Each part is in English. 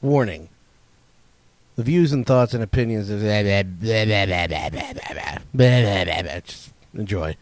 Warning. The views and thoughts and opinions of just enjoy.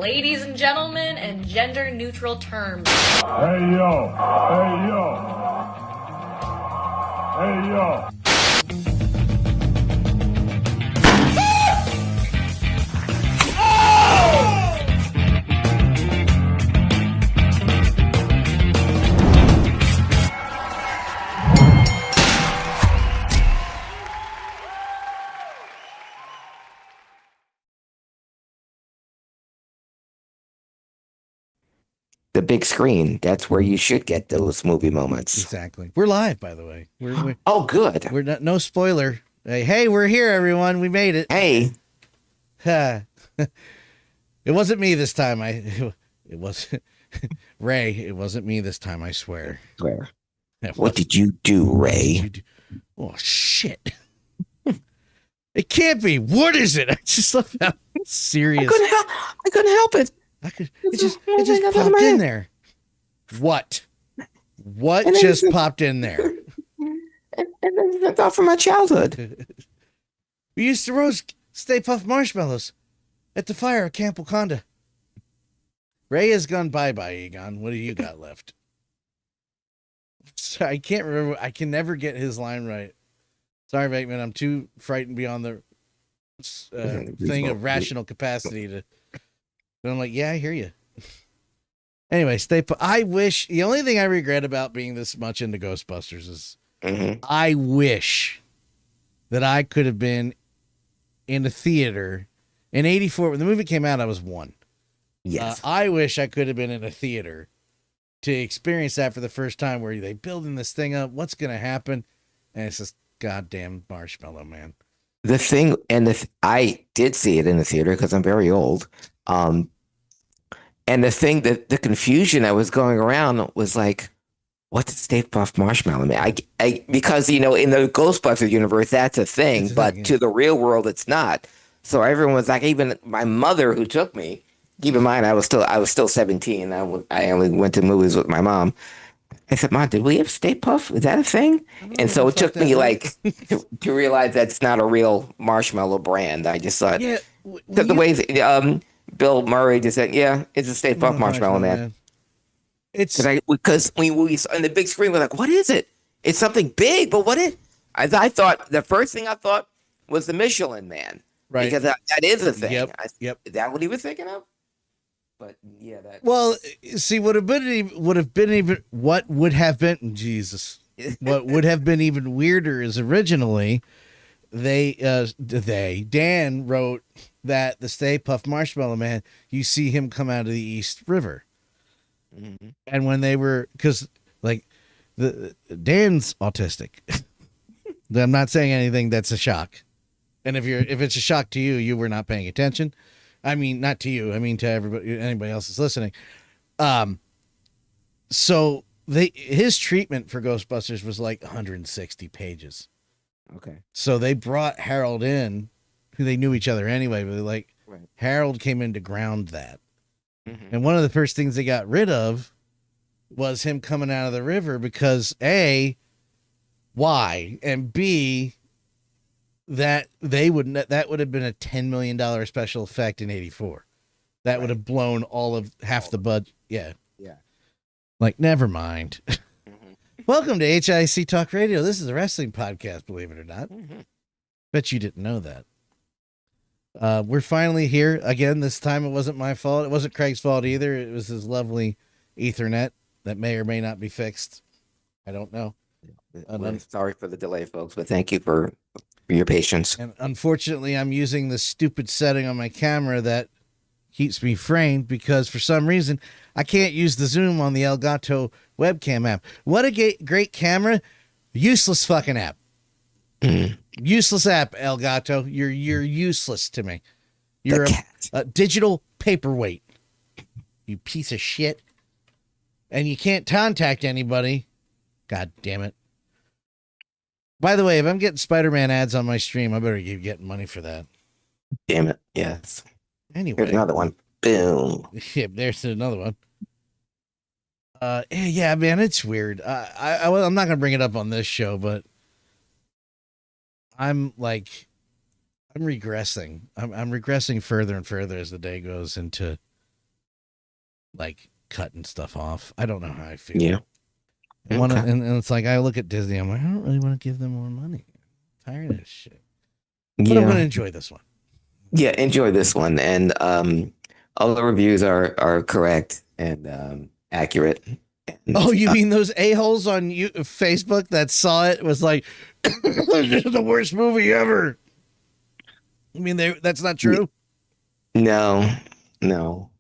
Ladies and gentlemen, and gender-neutral terms. Hey yo, hey yo, hey yo. The big screen. That's where you should get those movie moments. Exactly. We're live, by the way. We're oh, good. We're not, no spoiler. Hey, we're here, everyone. We made it. Hey. It wasn't me this time. It wasn't Ray. It wasn't me this time. I swear. What did you do, Ray? Oh shit! It can't be. What is it? I just love how serious. I couldn't help it. It just popped in there. What just popped in there? And I thought from my childhood. We used to roast Stay Puft marshmallows at the fire at Camp Wakanda. Ray has gone bye-bye, Egon. What do you got left? I can't remember. I can never get his line right. Sorry, Bateman. I'm too frightened beyond the thing of rational capacity to... But I'm like, yeah, I hear you. Anyway, I wish, the only thing I regret about being this much into Ghostbusters is I wish that I could have been in a theater in 84. When the movie came out, I was 1. Yes. I wish I could have been in a theater to experience that for the first time, where they building this thing up. What's going to happen? And it's this goddamn marshmallow man. The thing, I did see it in the theater because I'm very old. And the thing that the confusion that was going around was like, what's a Stay Puft Marshmallow Man? Because, in the Ghostbusters universe, that's a thing, but to the real world, it's not. So everyone was like, even my mother who took me, keep in mind, I was still 17. I only went to movies with my mom. I said, Mom, did we have Stay Puft? Is that a thing? And so it took me to realize that's not a real marshmallow brand. I just thought, the way Bill Murray just said, yeah, it's a Stay Puft Marshmallow Man. Because we saw on the big screen, we're like, what is it? It's something big, but what is? I thought the first thing I thought was the Michelin Man, right? Because that is a thing. Yep. Is that what he was thinking of? But yeah, that. Well, see, what would have been even weirder is originally Dan wrote that the Stay Puft Marshmallow Man, you see him come out of the East River. Mm-hmm. And when they were, because like Dan's autistic. I'm not saying anything that's a shock. And if it's a shock to you, you were not paying attention. I mean, not to you. I mean to everybody, anybody else that's listening. So his treatment for Ghostbusters was like 160 pages. Okay. So they brought Harold in, who they knew each other anyway, but right. Harold came in to ground that. Mm-hmm. And one of the first things they got rid of was him coming out of the river because A, why, and B, that would have been a $10 million special effect in 84. That would have blown half the budget. Yeah. Yeah. Like, never mind. Welcome to HIAC Talk Radio. This is a wrestling podcast, believe it or not. Mm-hmm. Bet you didn't know that. We're finally here again. This time it wasn't my fault. It wasn't Craig's fault either. It was his lovely Ethernet that may or may not be fixed. I don't know. Sorry for the delay, folks, but thank you for for your patience. And unfortunately, I'm using the stupid setting on my camera that keeps me framed because for some reason I can't use the zoom on the Elgato webcam app. What a great camera. Useless fucking app. Useless app, Elgato. You're useless to me. You're a digital paperweight. You piece of shit. And you can't contact anybody. God damn it. By the way, if I'm getting Spider-Man ads on my stream, I better keep getting money for that. Damn it. Yes. Anyway. Here's another one. Boom. Yeah, there's another one. Yeah, man, it's weird. I'm not going to bring it up on this show, but I'm regressing. I'm regressing further and further as the day goes into like cutting stuff off. I don't know how I feel. Yeah. And it's like I look at Disney. I'm like, I don't really want to give them more money. I'm tired of this shit. But I'm going to enjoy this one. Yeah, enjoy this one. And all the reviews are correct and accurate. And, oh, you mean those a-holes on Facebook that saw it was like, this is the worst movie ever. I mean, that's not true? No.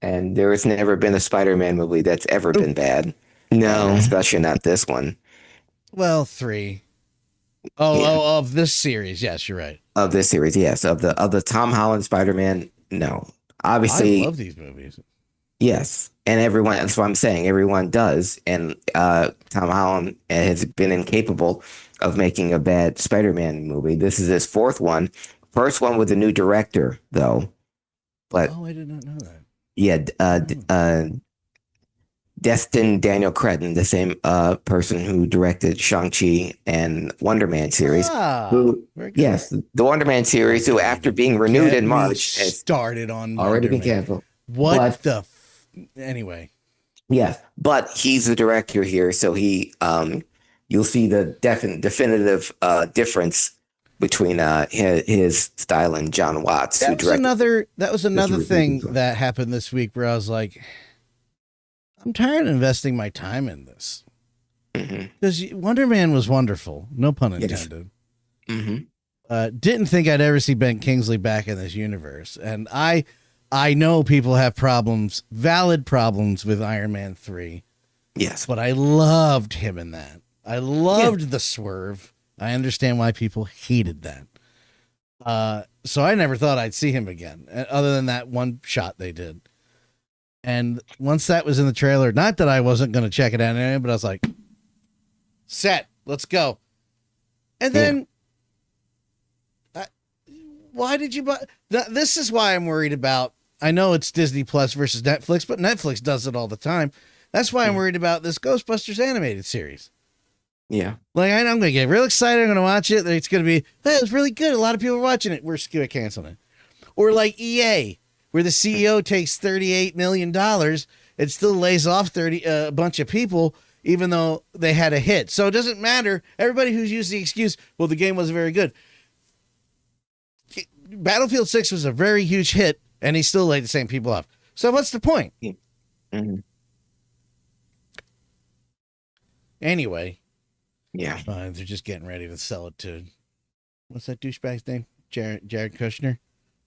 And there has never been a Spider-Man movie that's ever been bad. No, especially not this one. Well, 3. Oh, of this series. Yes, you're right. Of this series, yes. Of the Tom Holland Spider-Man, no. Obviously, I love these movies. Yes. And everyone, that's what I'm saying. Everyone does. And Tom Holland has been incapable of making a bad Spider-Man movie. This is his 4th one. First one with a new director, though. But I did not know that. Yeah, Destin Daniel Cretton, the same person who directed Shang-Chi and Wonder Man series. Yes, the Wonder Man series, who after being renewed in March has started on already been canceled. Anyway. Yes, but he's the director here, so you'll see the definitive difference between his style and John Watts. That was another thing that happened this week where I was like, I'm tired of investing my time in this. Because Wonder Man was wonderful. No pun intended. Yes. Didn't think I'd ever see Ben Kingsley back in this universe. And I know people have problems, valid problems with Iron Man 3. Yes. But I loved him in that. I loved the swerve. I understand why people hated that. So I never thought I'd see him again, other than that one shot they did. And once that was in the trailer, not that I wasn't going to check it out anyway, but I was like, set, let's go. And then, why did you buy? This is why I'm worried about, I know it's Disney Plus versus Netflix, but Netflix does it all the time. That's why I'm worried about this Ghostbusters animated series. Yeah. Like, I'm going to get real excited. I'm going to watch it. It's going to be, hey, it's really good. A lot of people are watching it. We're canceling it. Or like EA, where the CEO takes $38 million and still lays off a bunch of people, even though they had a hit. So it doesn't matter. Everybody who's used the excuse, well, the game wasn't very good. Battlefield 6 was a very huge hit, and he still laid the same people off. So what's the point? Anyway. Yeah. They're just getting ready to sell it to, what's that douchebag's name? Jared Kushner?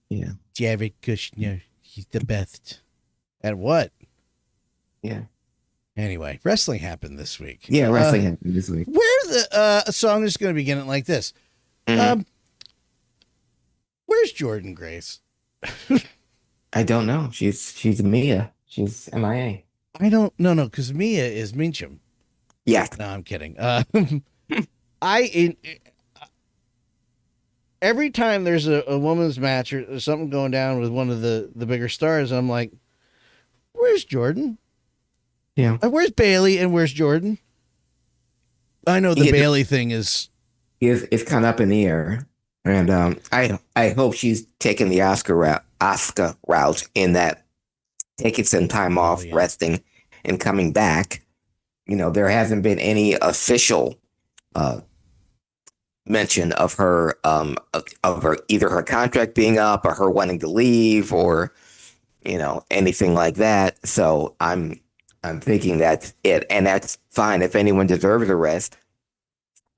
Yeah. Jared Kushner. He's the best. At what? Yeah. Anyway, wrestling happened this week. Yeah, wrestling happened this week. Where's a song is going to begin it like this? Where's Jordynne Grace? I don't know. She's Mia. She's MIA. I don't know, because Mia is Mincham. Yeah. No, I'm kidding. Every time there's a women's match or something going down with one of the bigger stars, I'm like, where's Jordynne? Yeah. Where's Bayley and where's Jordynne? I know the Bayley thing is kind of up in the air. And I hope she's taking the Oscar route in that taking some time off, resting, and coming back. You know, there hasn't been any official mention of her either her contract being up or her wanting to leave or anything like that. So I'm thinking that's it, and that's fine. If anyone deserves a rest,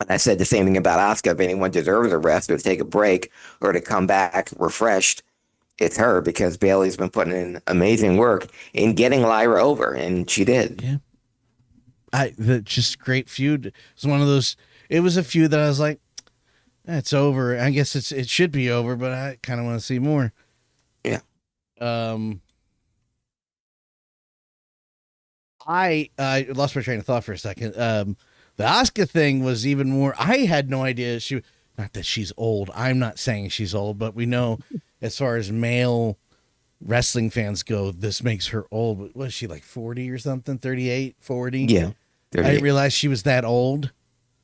I said the same thing about Asuka. If anyone deserves a rest or to take a break or to come back refreshed, it's her, because Bayley's been putting in amazing work in getting Lyra over, and she did. Yeah. Just great feud. It was one of those. It was a feud that I was like, it's over. I guess it should be over, but I kind of want to see more. Yeah. I lost my train of thought for a second. The Asuka thing was even more. I had no idea not that she's old. I'm not saying she's old, but we know as far as male wrestling fans go, this makes her old. But was she like 40 or something? 38, 40? Yeah. I didn't realize she was that old.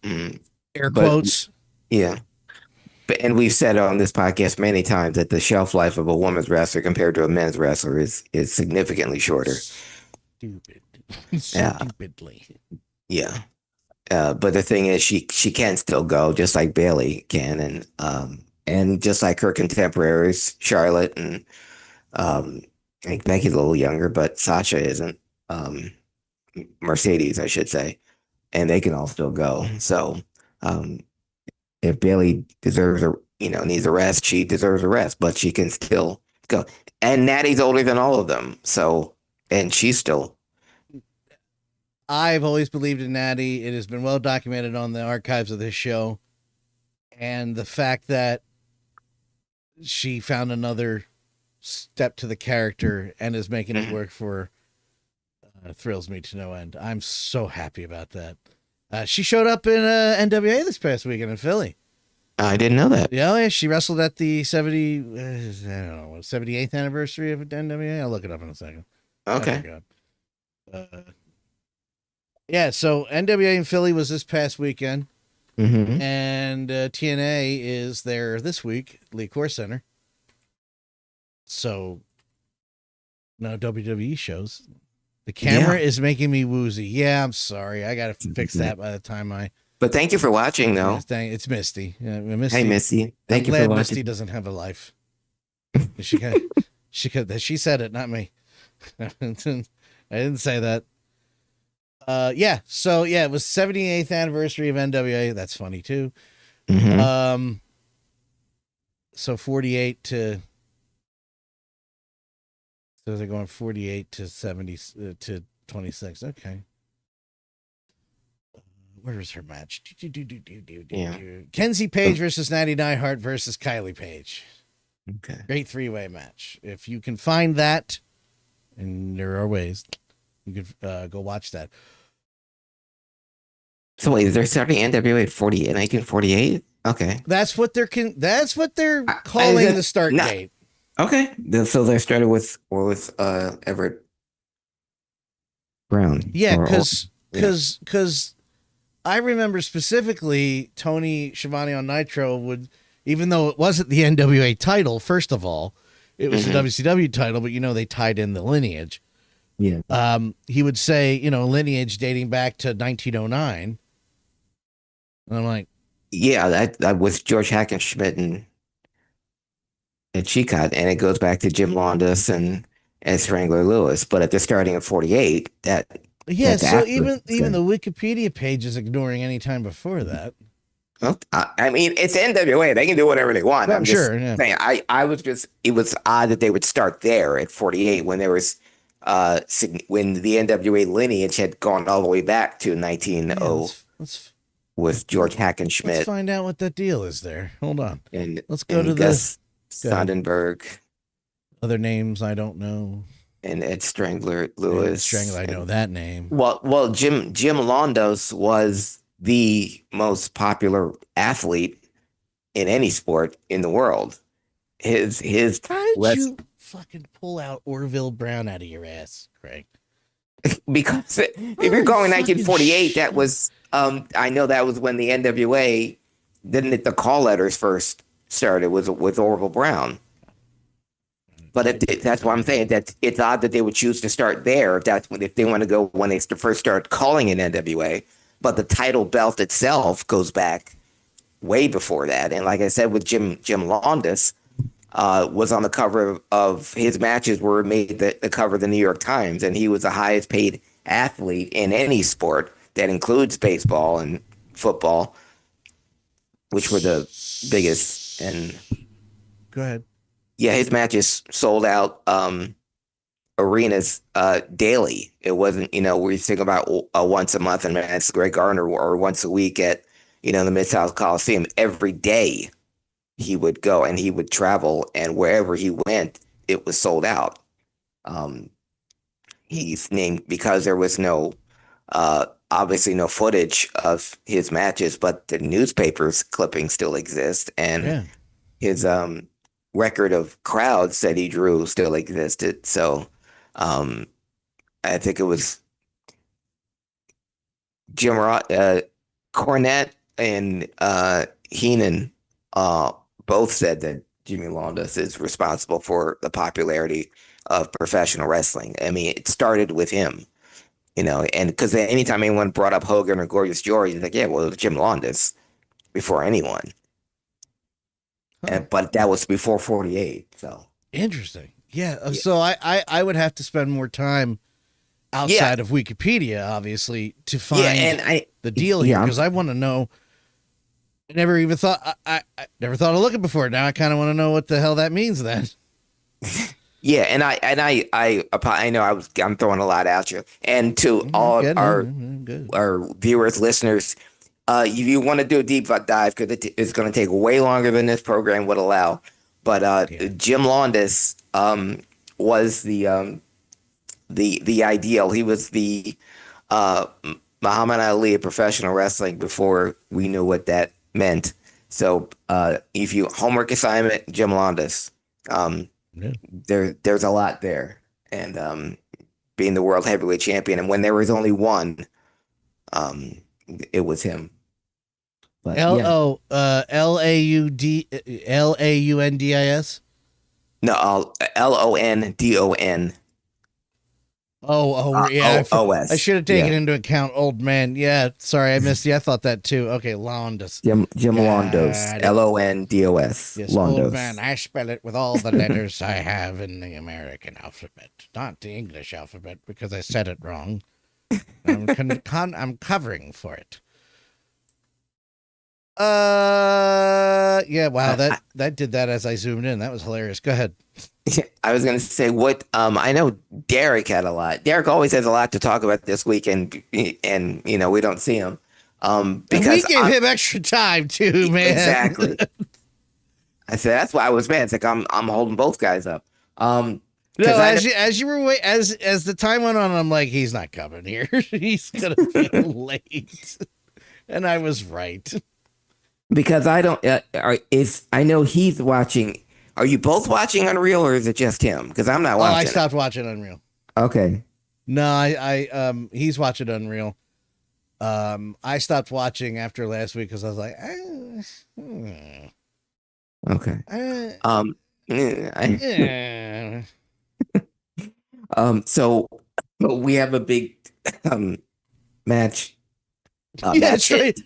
Air quotes. Yeah. And we've said on this podcast many times that the shelf life of a woman's wrestler compared to a men's wrestler is significantly shorter. Stupidly. Yeah. But the thing is, she can still go, just like Bayley can, and just like her contemporaries, Charlotte and I think Becky's a little younger, but Sasha isn't. Mercedes, I should say, and they can all still go. So, if Bayley needs a rest, she deserves a rest, but she can still go. And Natty's older than all of them, so, and she's still. I've always believed in Natty. It has been well documented on the archives of this show. And the fact that she found another step to the character and is making it work for her thrills me to no end. I'm so happy about that. She showed up in NWA this past weekend in Philly. I didn't know that. Yeah, she wrestled at the 78th anniversary of NWA. I'll look it up in a second. Okay. Yeah, so NWA in Philly was this past weekend, Mm-hmm. and TNA is there this week, Lee Core Center. So, no WWE shows. The camera is making me woozy. Yeah, I'm sorry. I got to fix that by the time I... But thank you for watching, though. It's Misty. Yeah, Misty. Hey, Misty. Thank you for glad watching. Misty doesn't have a life. She said it, not me. I didn't say that. So it was 78th anniversary of NWA. That's funny too. Mm-hmm. So 48 to, so they're going 48 to 70 to 26. Okay. Where is her match? Yeah. Kenzie Page versus Natty Neihart versus Kylie Page. Okay. Great 3-way match. If you can find that, and there are ways, you could go watch that. So wait, they're starting NWA at 1948? Okay. That's what they're calling the start date. Okay. So they started with Everett Brown. Yeah, because I remember specifically Tony Schiavone on Nitro would, even though it wasn't the NWA title, first of all, it was the WCW title, but they tied in the lineage. Yeah. He would say, lineage dating back to 1909. And I'm like, yeah, that was George Hackenschmidt and Chicot, and it goes back to Jim Londos and Strangler Lewis. But if they're starting at 48, so even the Wikipedia page is ignoring any time before that. Well, I mean, it's NWA. They can do whatever they want. I'm just saying, it was odd that they would start there at 48 when there was, when the NWA lineage had gone all the way back to 1900 with George Hackenschmidt. Let's find out what that deal is there. Hold on. And let's go to Gus Sondenberg. Other names I don't know. And Ed Strangler Lewis. Strangler, I know that name. Well, Jim Londos was the most popular athlete in any sport in the world. How did you fucking pull out Orville Brown out of your ass, Craig? Because if you're going 1948, that was I know that was when the NWA, the call letters first started with Orville Brown. But that's why I'm saying that it's odd that they would choose to start there if they want to go when they first start calling it NWA. But the title belt itself goes back way before that. And like I said, with Jim Londos, was on the cover of his matches were made the cover of the New York Times, and he was the highest paid athlete in any sport that includes baseball and football which were the biggest. And Go ahead. yeah, his matches sold out arenas daily. It wasn't, we're thinking about once a month in Madison Square Garden or once a week at, the Mid-South Coliseum. Every day he would go and he would travel, and wherever he went, it was sold out. He's named because there was obviously no footage of his matches, but the newspapers clippings still exist, and his record of crowds that he drew still existed. So I think it was Cornette and Heenan both said that Jimmy Londos is responsible for the popularity of professional wrestling. I mean, it started with him, and because anytime anyone brought up Hogan or Gorgeous George, he's like, yeah, well, it was Jim Londos before anyone. But that was before 48. So interesting. Yeah. So I would have to spend more time outside of Wikipedia, obviously, to find the deal here, because I want to know. I never even thought I never thought of looking before. Now I kind of want to know what the hell that means then. Yeah, and I know I'm throwing a lot at you, and to all our viewers, listeners, if you want to do a deep dive, because it's going to take way longer than this program would allow. But Jim Londos was the ideal. He was the Muhammad Ali of professional wrestling before we knew what that meant. So if you homework assignment, Jim Londos. There's a lot there, and being the world heavyweight champion, and when there was only one, it was him. But, LAUNDIS. No, LONDON. Yeah. OS. I should have taken into account old man. Yeah, sorry, I missed you. I thought that too. Okay, Londos. Jim Londos. LONDOS. Yes, Londos. old man. I spell it with all the letters I have in the American alphabet, not the English alphabet, because I said it wrong. I'm covering for it. Yeah, wow, that did that as I zoomed in. That was hilarious. Go ahead. I was going to say I know Derek had a lot. Derek always has a lot to talk about this week, and we don't see him. Because we gave him extra time too, man. Exactly. I said that's why I was mad. It's like I'm holding both guys up. No, as you were as the time went on, I'm like, he's not coming here. He's gonna be late, and I was right. Because I don't. I know he's watching. Are you both watching Unreal, or is it just him? Because I'm not watching. I stopped watching Unreal. Okay. No, I he's watching Unreal. I stopped watching after last week because I was like, okay. So we have a big match. That's right.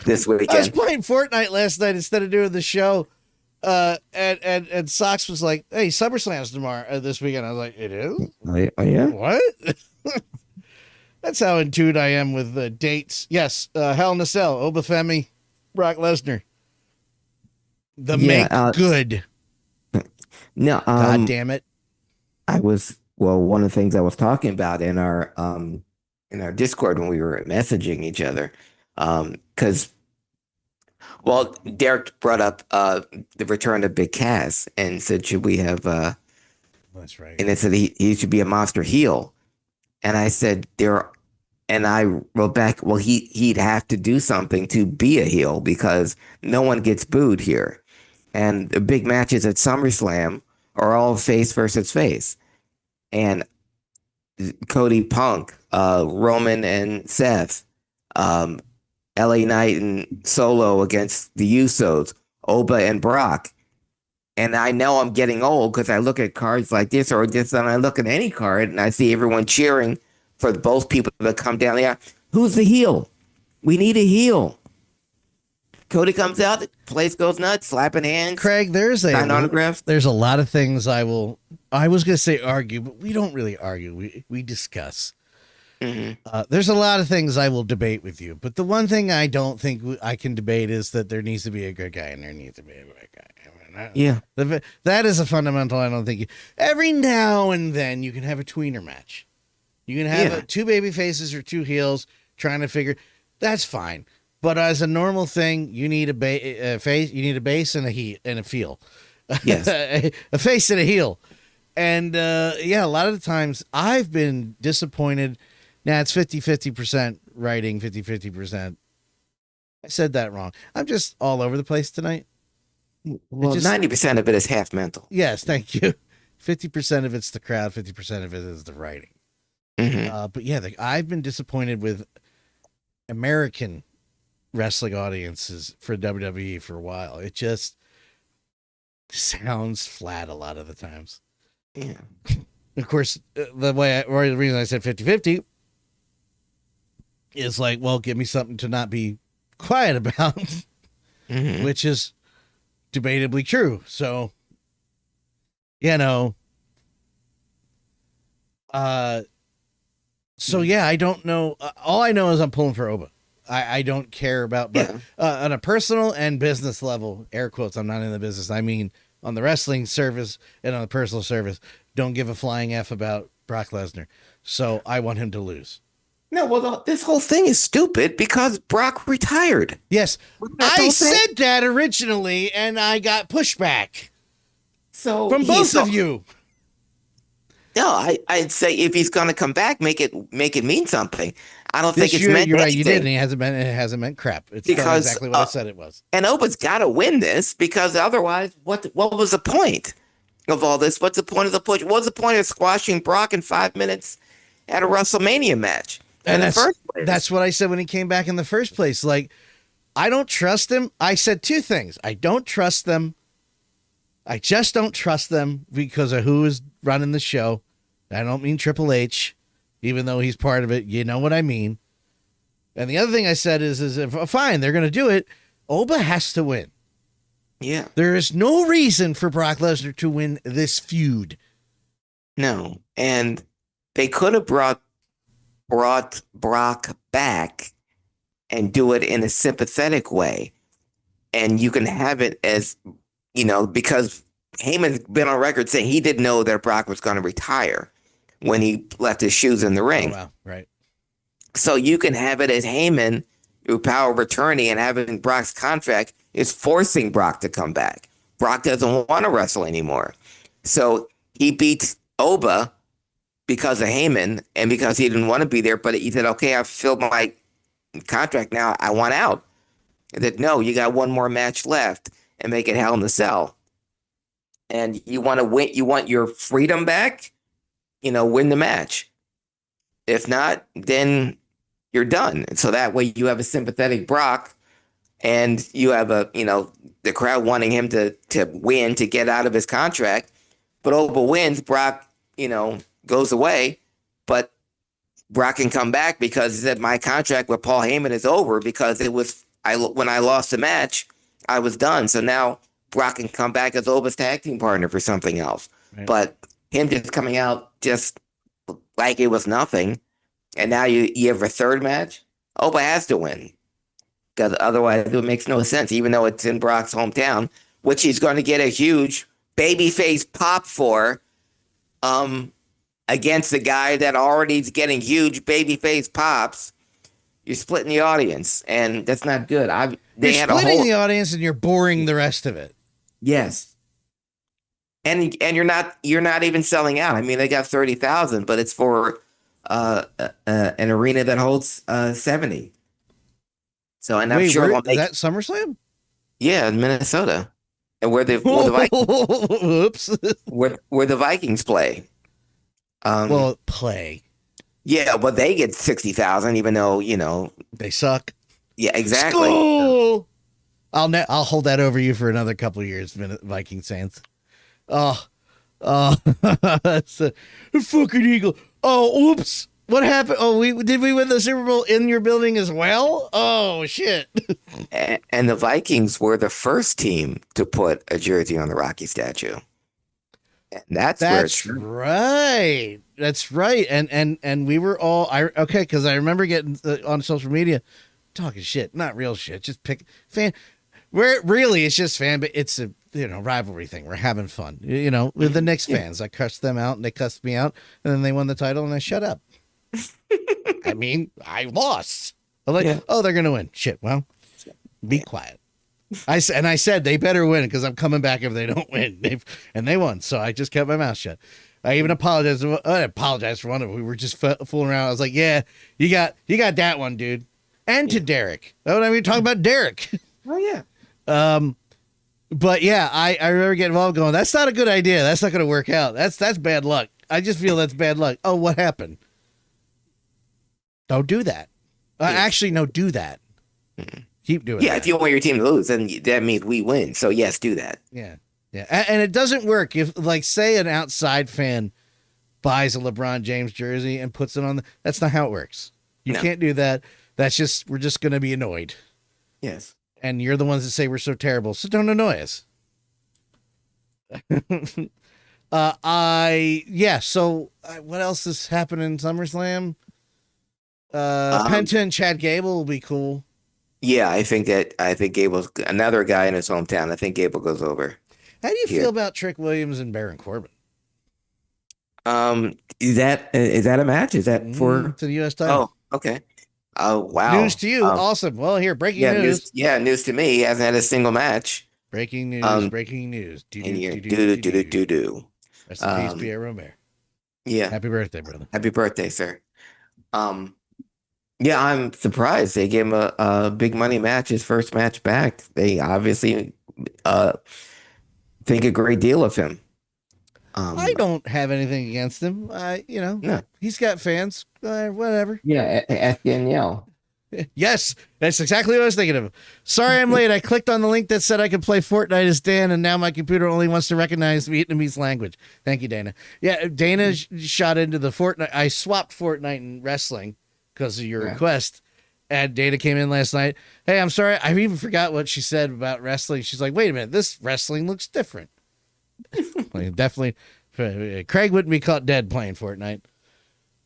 This weekend. I was playing Fortnite last night instead of doing the show. And Sox was like, "Hey, Summerslam's tomorrow this weekend." I was like, "It is? Oh yeah. What?" That's how in tune I am with dates. Yes, Hell in a Cell, Oba Femi, Brock Lesnar. Make good. No, God damn it! One of the things I was talking about in our Discord when we were messaging each other, because. Well, Derek brought up the return of Big Cass and said, should we have... That's right. And it said he should be a monster heel. And I said, and I wrote back, well, he'd have to do something to be a heel because no one gets booed here. And the big matches at SummerSlam are all face versus face. And Cody Punk, Roman and Seth, LA Knight and Solo against the Usos, Oba and Brock. And I know I'm getting old because I look at cards like this or this, and I look at any card and I see everyone cheering for both people that come down there. Who's the heel? We need a heel. Cody comes out, the place goes nuts, slapping hands. Craig, there's autographs. There's a lot of things I was going to say argue, but we don't really argue. We discuss. There's a lot of things I will debate with you, but the one thing I don't think I can debate is that there needs to be a good guy and there needs to be a bad guy. Yeah. That is a fundamental. I don't think every now and then you can have a tweener match. You can have two baby faces or two heels trying to figure. That's fine. But as a normal thing, you need a face, you need a base and a feel. Yes. A face and a heel. And a lot of the times I've been disappointed. Now it's 50% writing, 50%. I said that wrong. I'm just all over the place tonight. Well, 90% of it is half mental. Yes, thank you. 50% of it's the crowd, 50% of it is the writing. But yeah, I've been disappointed with American wrestling audiences for WWE for a while. It just sounds flat a lot of the times. Yeah. Of course, the reason I said 50-50 is like, well, give me something to not be quiet about, which is debatably true. So, I don't know. All I know is I'm pulling for Oba. I don't care about, but on a personal and business level, air quotes, I'm not in the business. I mean, on the wrestling service and on the personal service, don't give a flying F about Brock Lesnar. So I want him to lose. No, well, this whole thing is stupid because Brock retired. Yes, I said that originally, and I got pushback. So from both of you. No, I'd say if he's going to come back, make it mean something. I don't think it's meant. You're right. You did, and it hasn't meant crap. It's exactly what I said it was. And Oba's got to win this because otherwise, what was the point of all this? What's the point of the push? What's the point of squashing Brock in 5 minutes at a WrestleMania match? And that's what I said when he came back in the first place. Like, I don't trust him. I said two things. I don't trust them. I just don't trust them because of who is running the show. I don't mean Triple H, even though he's part of it. You know what I mean. And the other thing I said is if fine, they're going to do it. Oba has to win. Yeah. There is no reason for Brock Lesnar to win this feud. No. And they could have brought Brock back and do it in a sympathetic way. And you can have it as, because Heyman's been on record saying he didn't know that Brock was going to retire when he left his shoes in the ring. Oh, wow. Right. So you can have it as Heyman, through power of attorney and having Brock's contract, is forcing Brock to come back. Brock doesn't want to wrestle anymore. So he beats Oba because of Heyman and because he didn't want to be there, but he said, okay, I've filled my contract now. I want out. And said, no, you got one more match left and make it Hell in a Cell. And you want to win, you want your freedom back, win the match. If not, then you're done. And so that way you have a sympathetic Brock and you have the crowd wanting him to win, to get out of his contract. But Oba wins, Brock, goes away, but Brock can come back because he said my contract with Paul Heyman is over because when I lost the match, I was done. So now Brock can come back as Oba's tag team partner for something else. Right. But him just coming out just like it was nothing, and now you have a third match, Oba has to win because otherwise it makes no sense, even though it's in Brock's hometown, which he's going to get a huge babyface pop for against the guy that already is getting huge babyface pops. You're splitting the audience, and that's not good. You're splitting the audience, and you're boring the rest of it. Yes, and you're not even selling out. I mean, they got 30,000, but it's for an arena that holds 70. So, and I'm sure is that SummerSlam? Yeah, in Minnesota, and where the Vikings, where the Vikings play. Play. Yeah, but they get 60,000, even though they suck. Yeah, exactly. School! I'll hold that over you for another couple of years, Vikings fans. It's a fucking Eagle. Oh, oops! What happened? Oh, did we win the Super Bowl in your building as well? Oh shit! And the Vikings were the first team to put a jersey on the Rocky statue. That's where it's That's right. That's right. And we were all okay, because I remember getting on social media talking shit, not real shit, just pick fan. Where really it's just fan, but it's a rivalry thing. We're having fun, with the Knicks fans. I cussed them out and they cussed me out, and then they won the title and I shut up. I mean, I lost. I'm like, oh, they're gonna win. Shit. Well, be quiet. I said they better win because I'm coming back if they don't win. They won, so I just kept my mouth shut. I even apologized. I apologized for one of them. We were just fooling around. I was like, yeah, you got that one, dude. And to Derek. Oh, I mean, talking about Derek. Oh yeah. But yeah, I remember getting involved going, that's not a good idea. That's not going to work out. That's bad luck. I just feel that's bad luck. Oh, what happened? Don't do that. Actually, no, do that. Keep doing that. Yeah, if you want your team to lose, then that means we win. So yes, do that. Yeah. Yeah. And it doesn't work if, like, say an outside fan buys a LeBron James jersey and puts it on. That's not how it works. You can't do that. That's just, we're just going to be annoyed. Yes. And you're the ones that say we're so terrible. So don't annoy us. So what else is happening in SummerSlam? Penta and Chad Gable will be cool. Yeah, I think Gable's another guy in his hometown. I think Gable goes over. How do you feel about Trick Williams and Baron Corbin? Is that a match? Is that for to the U.S. title? Oh, okay. Oh, wow. News to you. Awesome. Well, here, breaking news. News to me. He hasn't had a single match. Breaking news. Breaking news. Do. Rest in peace, Pierre Romero. Yeah. Happy birthday, brother. Happy birthday, sir. Yeah, I'm surprised they gave him a big money match, his first match back. They obviously think a great deal of him. I don't have anything against him. No. He's got fans. Whatever. Yeah, ask Danielle. Yes, that's exactly what I was thinking of. Sorry I'm late. I clicked on the link that said I could play Fortnite as Dan, and now my computer only wants to recognize Vietnamese language. Thank you, Dana. Yeah, Dana shot into the Fortnite. I swapped Fortnite and wrestling because of your request. And Dana came in last night. Hey, I'm sorry. I even forgot what she said about wrestling. She's like, wait a minute. This wrestling looks different. Definitely. Craig wouldn't be caught dead playing Fortnite.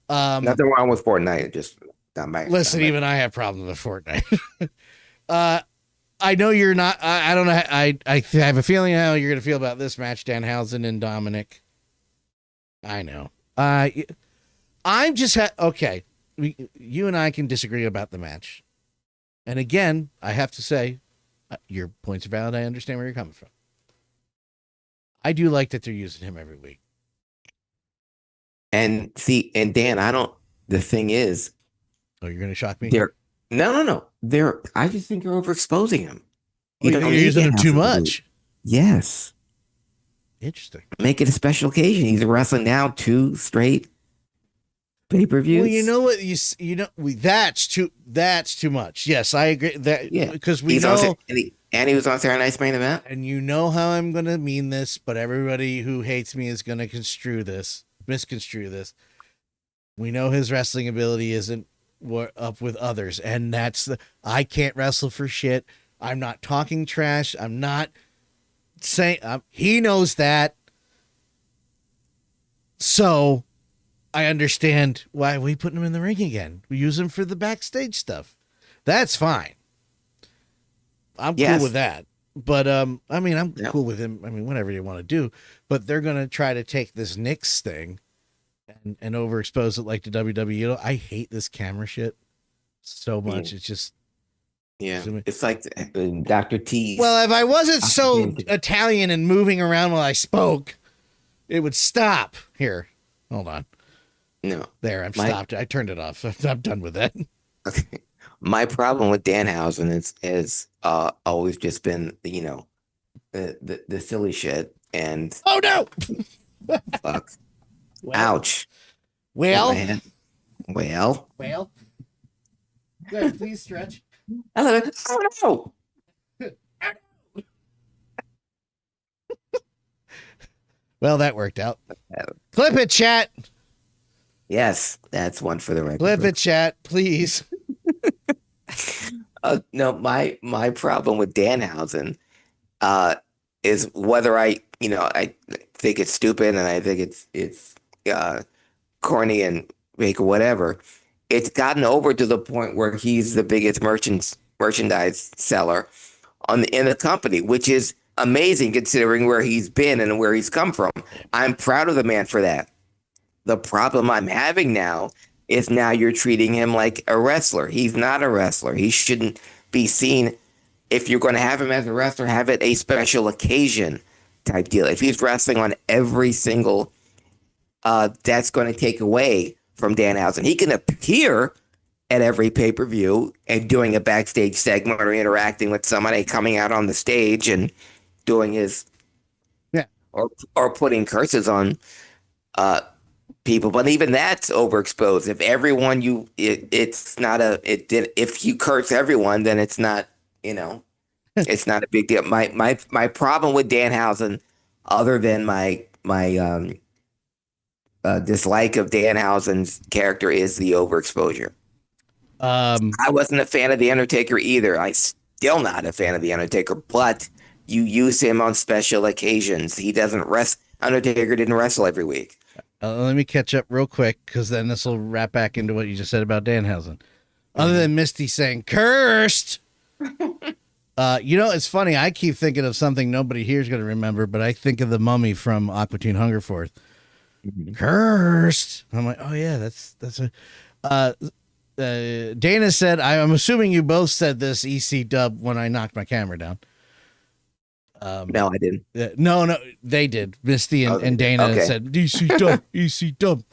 Nothing wrong with Fortnite. Just not my. Listen, even I have problems with Fortnite. I know you're not. I don't know. I have a feeling how you're going to feel about this match, Danhausen and Dominic. I know. I'm just okay. You and I can disagree about the match, and again, I have to say, your points are valid. I understand where you're coming from. I do like that they're using him every week. And see, and Dan, the thing is. Oh, you're going to shock me? No. I just think you're overexposing him. You're using him too much. Yes. Interesting. Make it a special occasion. He's wrestling now 2 straight pay-per-views. Well, you know what? That's too much. Yes, I agree. Because we know. And he was on Saturday Night's Main Event. And you know how I'm going to mean this, but everybody who hates me is going to misconstrue this. We know his wrestling ability isn't up with others, and I can't wrestle for shit. I'm not talking trash. I'm not saying he knows that. So I understand why we put him in the ring again. We use him for the backstage stuff. That's fine. I'm cool with that. But I'm cool with him. I mean, whatever you want to do. But they're gonna try to take this Knicks thing and overexpose it like the WWE. I hate this camera shit so much. It's just it's like Dr. T. Well, if I wasn't so Italian and moving around while I spoke, it would stop. Here, hold on. No, there, I'm stopped. I turned it off. I'm done with that. Okay. My problem with Danhausen is always just been the silly shit and oh no, fuck, ouch. Well, good. Please stretch. Oh no. Well, that worked out. Clip it, chat. Yes, that's one for the record. Clip it, chat, please. No, my problem with Danhausen is whether I think it's stupid and I think it's corny and fake or whatever. It's gotten over to the point where he's the biggest merchandise seller in the company, which is amazing considering where he's been and where he's come from. I'm proud of the man for that. The problem I'm having now is now you're treating him like a wrestler. He's not a wrestler. He shouldn't be seen. If you're going to have him as a wrestler, have it a special occasion type deal. If he's wrestling on every single, that's going to take away from Danhausen. He can appear at every pay-per-view and doing a backstage segment or interacting with somebody coming out on the stage and doing his, or putting curses on people, but even that's overexposed. If everyone it's not if you curse everyone, then it's not, it's not a big deal. My problem with Danhausen, other than my dislike of Danhausen's character, is the overexposure. I wasn't a fan of The Undertaker either. I still not a fan of The Undertaker, but you use him on special occasions. He doesn't Undertaker didn't wrestle every week. Let me catch up real quick, because then this will wrap back into what you just said about Danhausen. Other than Misty saying "cursed," it's funny. I keep thinking of something nobody here is going to remember, but I think of the Mummy from Aqua Teen Hunger Force. Cursed. I'm like, oh yeah, that's a. Dana said, I'm assuming you both said this EC dub when I knocked my camera down. No, I didn't. No, they did. Misty and Dana said EC dub.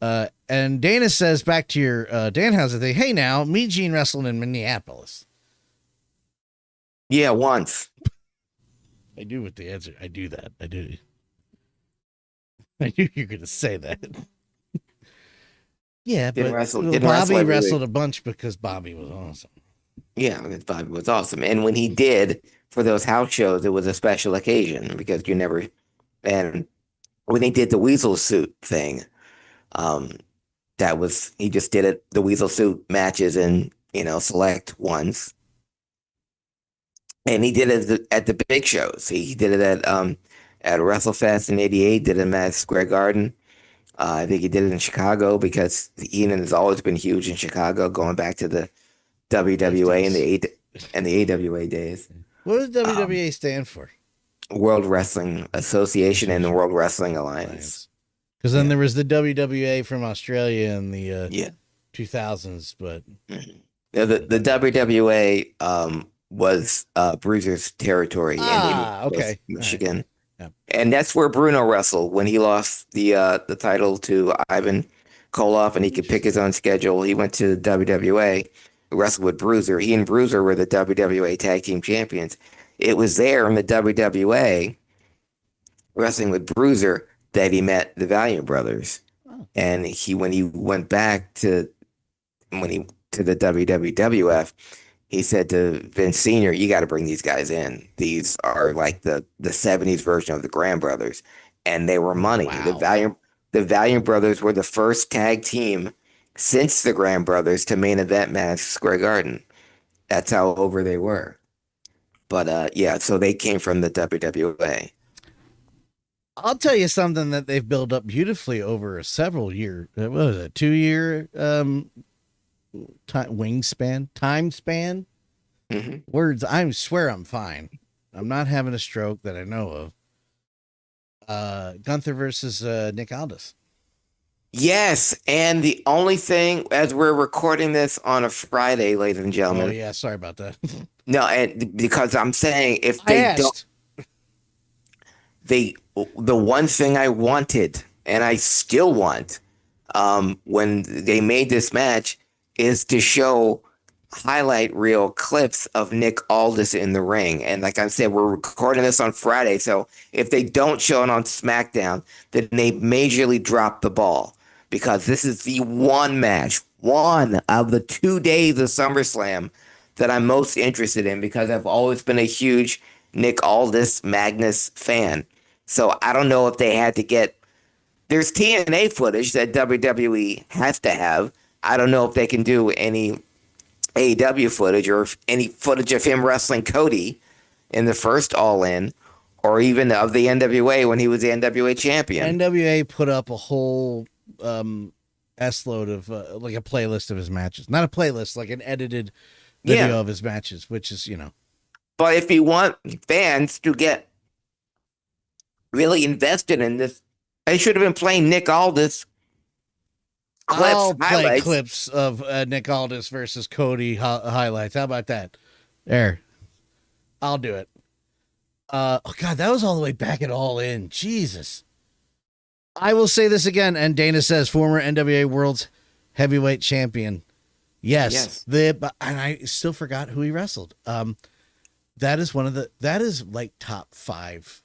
And Dana says, back to your Danhausen thing, hey now, me Gene wrestled in Minneapolis. Yeah, once. I do with the answer. I do that. I do. I knew you were going to say that. Yeah, didn't but Bobby wrestled a bunch because Bobby was awesome. Yeah, because Bobby was awesome. And when he did, for those house shows, it was a special occasion because and when he did the weasel suit thing, he just did it, the weasel suit matches in, select ones. And he did it at the big shows. He did it at WrestleFest in '88, did it at Madison Square Garden. I think he did it in Chicago because Ian has always been huge in Chicago, going back to the WWA and the AWA days. What does WWA stand for? World Wrestling Association and the World Wrestling Alliance. Because then there was the WWA from Australia in the 2000s, but the WWA was Bruiser's territory in Michigan. Right. Yeah. And that's where Bruno wrestled when he lost the title to Ivan Koloff, and he could pick his own schedule. He went to the WWA, wrestled with Bruiser. He and Bruiser were the WWA Tag Team Champions. It was there in the WWA, wrestling with Bruiser, that he met the Valiant Brothers. Oh. And when he went back to the WWF, he said to Vince Sr., you got to bring these guys in. These are like the 70s version of the Graham Brothers. And they were money. Wow. The Valiant Brothers were the first tag team since the Graham Brothers to main event Madison Square Garden. That's how over they were. But so they came from the WWA. I'll tell you something that they've built up beautifully over a several year. What was it? 2-year time span. Mm-hmm. Words. I swear I'm fine. I'm not having a stroke that I know of. Gunther versus Nick Aldis. Yes, and the only thing, as we're recording this on a Friday, ladies and gentlemen. Oh yeah, sorry about that. No, and because I'm saying if they don't, the one thing I wanted, and I still want, when they made this match, is to show highlight reel clips of Nick Aldis in the ring. And like I said, we're recording this on Friday, so if they don't show it on SmackDown, then they majorly drop the ball, because this is the one match, one of the 2 days of SummerSlam that I'm most interested in, because I've always been a huge Nick Aldis Magnus fan. So I don't know if they had to get, there's TNA footage that WWE has to have. I don't know if they can do any AEW footage or any footage of him wrestling Cody in the first All In, or even of the NWA when he was the NWA champion. NWA put up a whole S-load of like a playlist of his matches. Not a playlist, like an edited video of his matches, which is, But if you want fans to get really invested in this, they should have been playing Nick Aldis I'll play highlights. clips of Nick Aldis versus Cody highlights. How about that? There. I'll do it. Oh, God, that was all the way back at All In. Jesus. I will say this again, and Dana says former NWA World's Heavyweight Champion. Yes. And I still forgot who he wrestled. That is like top 5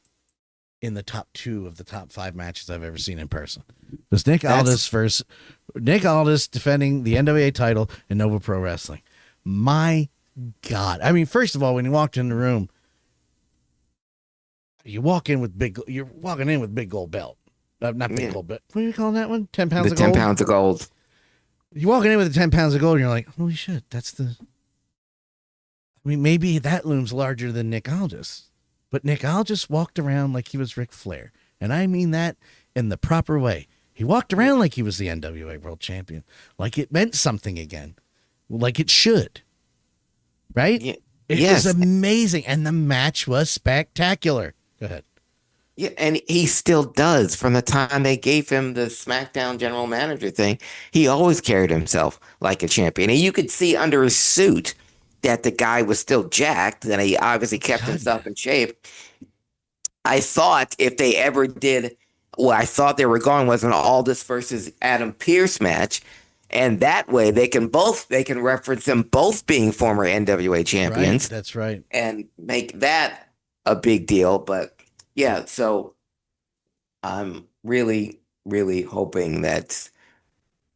in the top 2 of the top 5 matches I've ever seen in person. It was Nick Aldis defending the NWA title in Nova Pro Wrestling. My God. I mean, first of all, when he walked in the room, you're walking in with big gold belt. Not big gold belt. What are you calling that one? 10 pounds of gold? 10 pounds of gold. You're walking in with the 10 pounds of gold and you're like, holy shit, maybe that looms larger than Nick Aldis. But Nick Aldis walked around like he was Ric Flair. And I mean that in the proper way. He walked around like he was the NWA World Champion. Like it meant something again. Like it should. Right? Yeah. It was amazing. And the match was spectacular. Go ahead. Yeah, and he still does. From the time they gave him the SmackDown general manager thing, he always carried himself like a champion. And you could see under his suit that the guy was still jacked, and he obviously kept himself in shape. I thought if they ever did what I thought they were going was an Aldis versus Adam Pearce match, and that way they can reference them both being former NWA champions. Right, that's right. And make that a big deal. But yeah, so I'm really, really hoping that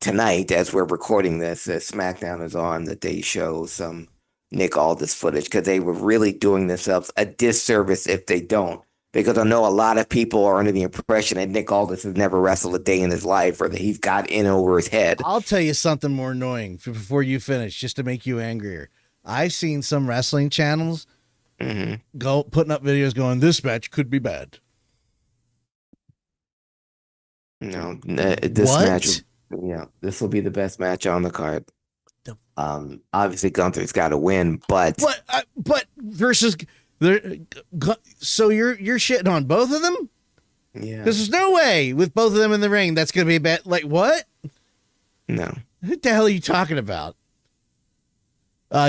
tonight, as we're recording this, SmackDown is on, that they show some Nick Aldis footage, because they were really doing themselves a disservice if they don't. Because I know a lot of people are under the impression that Nick Aldis has never wrestled a day in his life, or that he's got in over his head. I'll tell you something more annoying before you finish, just to make you angrier. I've seen some wrestling channels go putting up videos going, this match could be bad. No, this match, this will be the best match on the card. Obviously Gunther's got to win, but versus so you're shitting on both of them? Yeah, because there's no way with both of them in the ring that's gonna be a bad. Like what? No, what the hell are you talking about?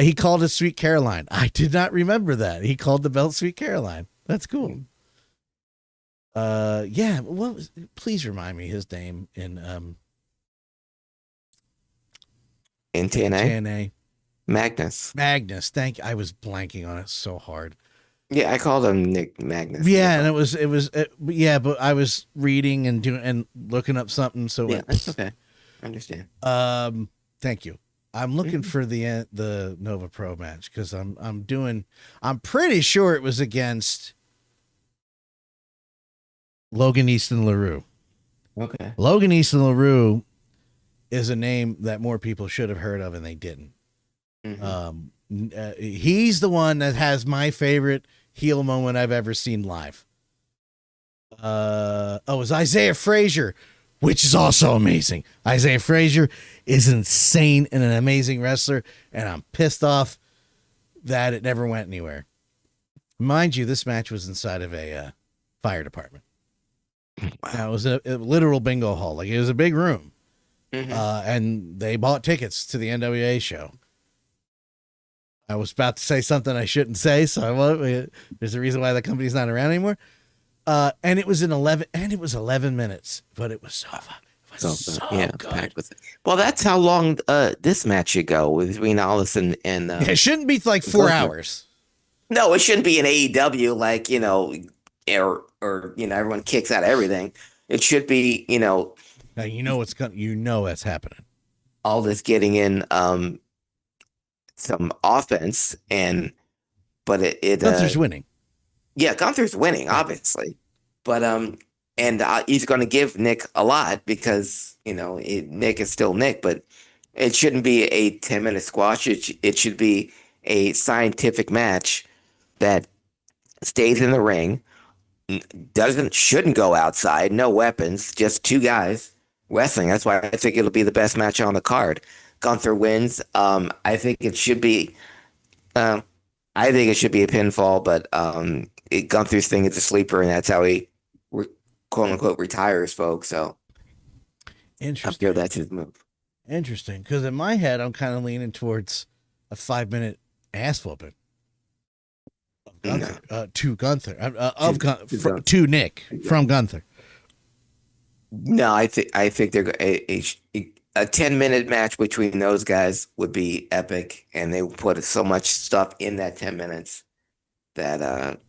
He called it Sweet Caroline. I did not remember that. He called the belt Sweet Caroline. That's cool. Yeah. Please remind me his name in TNA. Magnus. Thank you. I was blanking on it so hard. Yeah, I called him Nick Magnus. Yeah, and it was but I was reading and looking up something. So yeah, that's okay. I understand. Thank you. I'm looking for the Nova Pro match because I'm pretty sure it was against Logan Easton LaRue. Okay. Logan Easton LaRue is a name that more people should have heard of and they didn't. He's the one that has my favorite heel moment I've ever seen live. It was Isaiah Frazier, which is also amazing. Isaiah Frazier is insane and an amazing wrestler, and I'm pissed off that it never went anywhere. Mind you, this match was inside of a fire department. Wow. Now, it was a literal bingo hall. Like, it was a big room. And they bought tickets to the NWA show. I was about to say something I shouldn't say, so I won't. There's a reason why the company's not around anymore. And it was 11 minutes, but it was so fun. It was so good. Packed with it. Well, that's how long this match should go between Aldis and it shouldn't be like 4 hours. No, it shouldn't be an AEW, like, or everyone kicks out everything. It should be, now that's happening. Aldis getting in some offense, but Gunther's winning. Yeah, Gunther's winning, obviously, but he's going to give Nick a lot because Nick is still Nick, but it shouldn't be a 10-minute squash. It should be a scientific match that stays in the ring. shouldn't go outside. No weapons, just two guys wrestling. That's why I think it'll be the best match on the card. Gunther wins. I think it should be. Uh, I think it should be a pinfall, but Gunther's thing is a sleeper, and that's how he quote unquote retires, folks. So I'm Interesting. sure that's his move. Interesting. Because in my head, I'm kind of leaning towards a 5-minute ass whooping. Gunther, to Gunther, to Nick from Gunther. No, I think they're a 10-minute match between those guys would be epic, and they put so much stuff in that 10 minutes that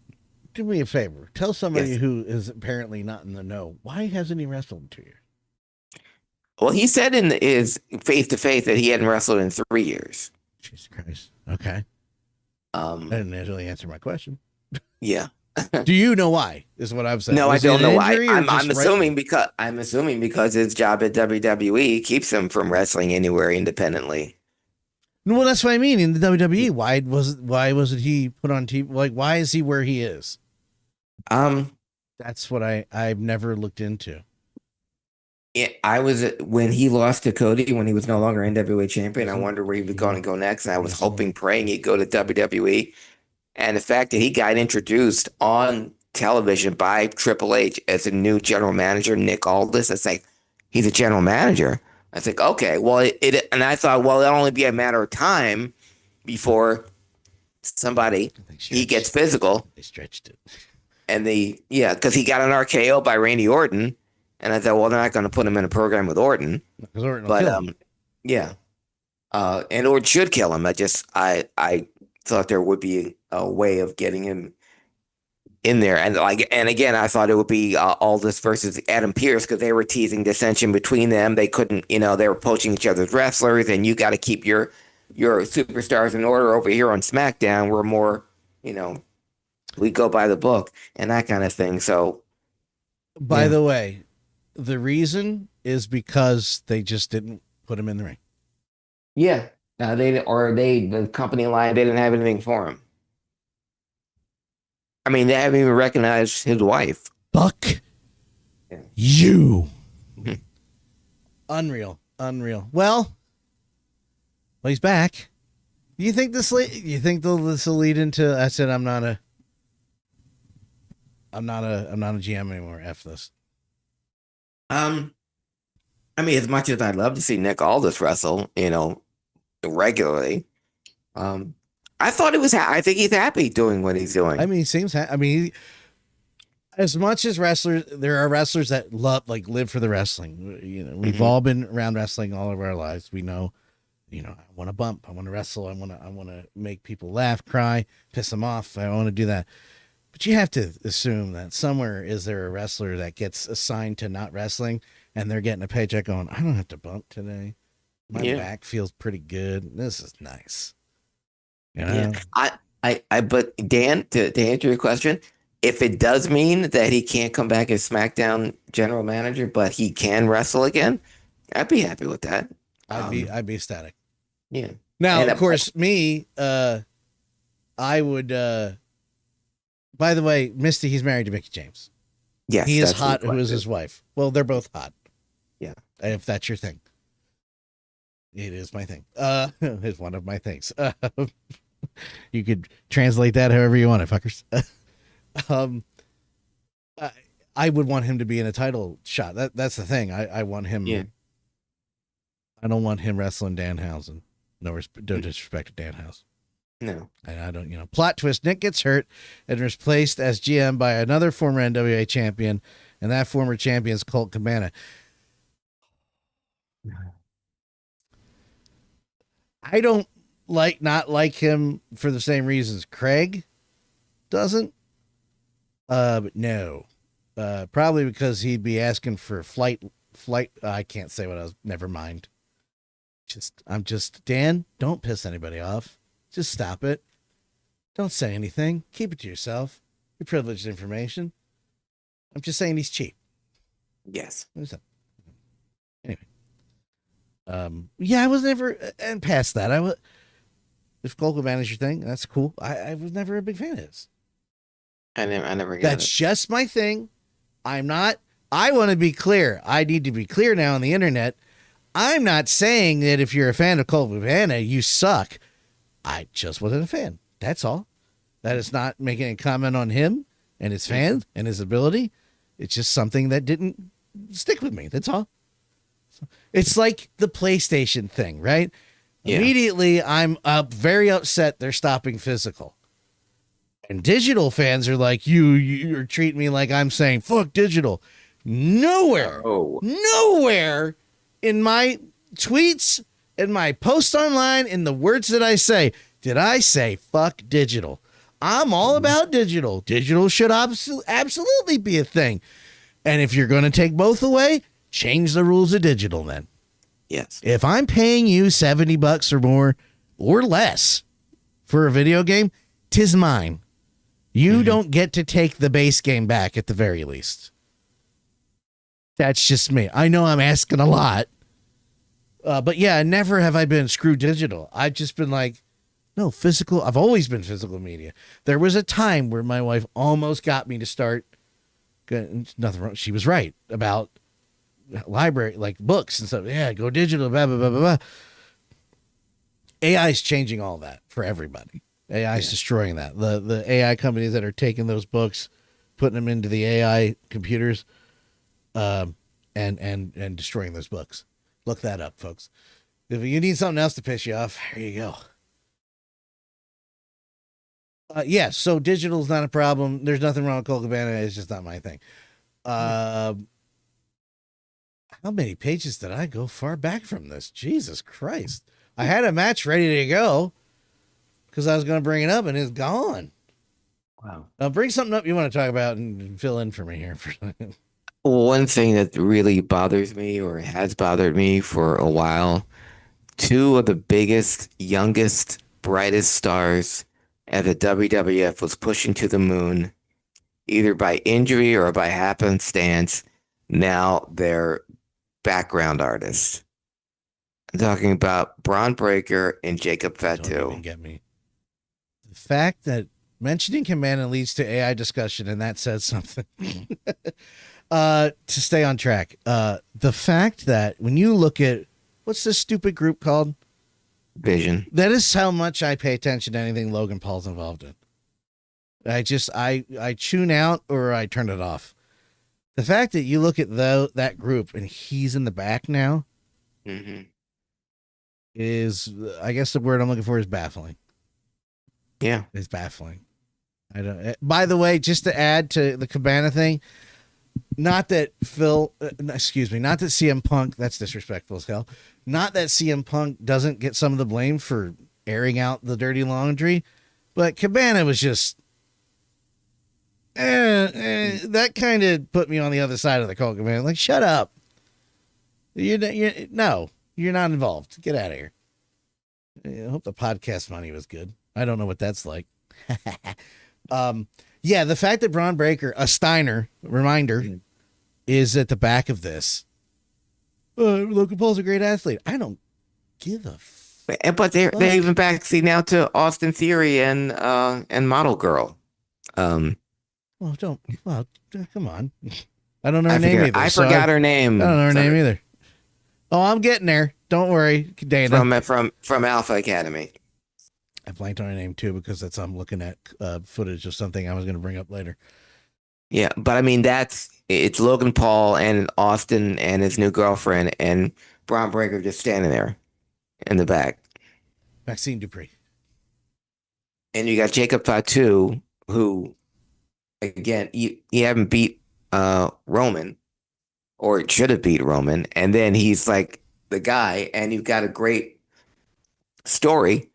Do me a favor. Tell somebody Yes. who is apparently not in the know. Why hasn't he wrestled in 2 years? well, he said in his face to face that he hadn't wrestled in 3 years. Jesus Christ. Okay. That didn't really answer my question. Yeah. Do you know why? Is what I'm saying. No, Was I it don't an know why. injury or I'm just assuming because his job at WWE keeps him from wrestling anywhere independently. Well, that's what I mean. In the WWE, why wasn't he put on TV? Like, why is he where he is? That's what I've never looked into. I was when he lost to Cody when he was no longer NWA champion. I wondered where he was going to go next. And I was hoping, praying he'd go to WWE. And the fact that he got introduced on television by Triple H as a new general manager, Nick Aldis, it's like he's a general manager. I was like, okay, well, and I thought, well, it'll only be a matter of time before he gets physical. They stretched it. And because he got an RKO by Randy Orton. And I thought, well, they're not going to put him in a program with Orton. Because Orton will But kill him. yeah. And Orton should kill him. I thought there would be a way of getting him in there. And again, I thought it would be Aldis versus Adam Pearce because they were teasing dissension between them. They couldn't, they were poaching each other's wrestlers, and you got to keep your superstars in order. Over here on SmackDown, we're more, we go by the book and that kind of thing. So, By the way, the reason is because they just didn't put him in the ring. yeah, the company line, they didn't have anything for him. I mean, they haven't even recognized his wife. Fuck you. Unreal. Well, he's back. You think this will lead into? I said I'm not a GM anymore. F this. I mean, as much as I'd love to see Nick Aldis wrestle, regularly, I thought I think he's happy doing what he's doing. I mean, he seems. As much as wrestlers, there are wrestlers that live for the wrestling. We've all been around wrestling all of our lives. We know, I want to bump, I want to wrestle, I want to make people laugh, cry, piss them off. I want to do that. But you have to assume that somewhere is there a wrestler that gets assigned to not wrestling, and they're getting a paycheck going, I don't have to bump today. My back feels pretty good. This is nice. Yeah. But Dan, to answer your question, if it does mean that he can't come back as SmackDown general manager, but he can wrestle again, I'd be happy with that. I'd be ecstatic. Yeah. Now, of course, I would. By the way, Misty, he's married to Mickie James. Yes, he is hot. Who is his wife? Well, they're both hot. Yeah, if that's your thing, it is my thing. It's one of my things. You could translate that however you want it, fuckers. I would want him to be in a title shot. That's the thing. I want him. Yeah. I don't want him wrestling Danhausen. No disrespect to Danhausen. No. I don't, plot twist. Nick gets hurt and replaced as GM by another former NWA champion, and that former champion is Colt Cabana. I don't not like him for the same reasons Craig doesn't. But no. Probably because he'd be asking for flight. I can't say what I was. Never mind. Dan, don't piss anybody off. Just stop it. Don't say anything. Keep it to yourself. Your privileged information. I'm just saying he's cheap. Yes. Anyway. I was never, and past that, if Colt Cabana is your thing, that's cool. I was never a big fan of his. I never got That's it. just my thing. I want to be clear. I need to be clear now on the internet. I'm not saying that if you're a fan of Colt Cabana, you suck. I just wasn't a fan. That's all. That is not making a comment on him and his fans and his ability. It's just something that didn't stick with me. That's all. It's like the PlayStation thing, right? Yeah. Immediately, I'm very upset they're stopping physical. And digital fans are like, you're treating me like I'm saying, fuck digital. Nowhere in my tweets, in my posts online, in the words that I say, did I say fuck digital. I'm all about digital. Digital should absolutely be a thing. And if you're going to take both away, change the rules of digital then. Yes. If I'm paying you $70 or more or less for a video game, 'tis mine. You don't get to take the base game back at the very least. That's just me. I know I'm asking a lot. But yeah, never have I been screw digital. I've just been like, no, physical. I've always been physical media. There was a time where my wife almost got me to start. Nothing wrong. She was right about library, like books and stuff. Yeah, go digital, blah, blah, blah, blah, blah. AI is changing all that for everybody. AI is destroying that. The AI companies that are taking those books, putting them into the AI computers, and destroying those books. Look that up, folks. If you need something else to piss you off, here you go. Yeah, so digital is not a problem. There's nothing wrong with Colt Cabana. It's just not my thing. How many pages did I go far back from this? Jesus Christ. I had a match ready to go because I was going to bring it up and it's gone. Wow. Bring something up you want to talk about and fill in for me here for a second. One thing that really bothers me or has bothered me for a while, two of the biggest, youngest, brightest stars at the WWF was pushing to the moon, either by injury or by happenstance. Now they're background artists. I'm talking about Bron Breakker and Jacob Fatu. Don't even get me. The fact that mentioning Cabana leads to AI discussion, and that says something. To stay on track, the fact that when you look at what's this stupid group called? Vision. That is how much I pay attention to anything Logan Paul's involved in. I tune out or I turn it off. The fact that you look at that group and he's in the back now is, I guess the word I'm looking for is baffling. Yeah, it's baffling. I don't. By the way, just to add to the Cabana thing. Not that not that CM Punk, that's disrespectful as hell. Not that CM Punk doesn't get some of the blame for airing out the dirty laundry, but Cabana was just, that kind of put me on the other side of the Colt Cabana. Like, shut up. You're not involved. Get out of here. I hope the podcast money was good. I don't know what that's like. Yeah, the fact that Bron Breakker, a Steiner, reminder, is at the back of this. Logan Paul's a great athlete. I don't give a fuck. But they're even backseat now to Austin Theory and Model Girl. Come on. I don't know her name either. I forgot her name. I don't know her name either. Oh, I'm getting there. Don't worry, Dana. From Alpha Academy. I blanked on her name too because I'm looking at footage of something I was going to bring up later. Yeah, but I mean it's Logan Paul and Austin and his new girlfriend and Bron Breakker just standing there in the back. Maxine Dupree. And you got Jacob Fatu, who again you haven't beat Roman, or should have beat Roman, and then he's like the guy, and you've got a great story.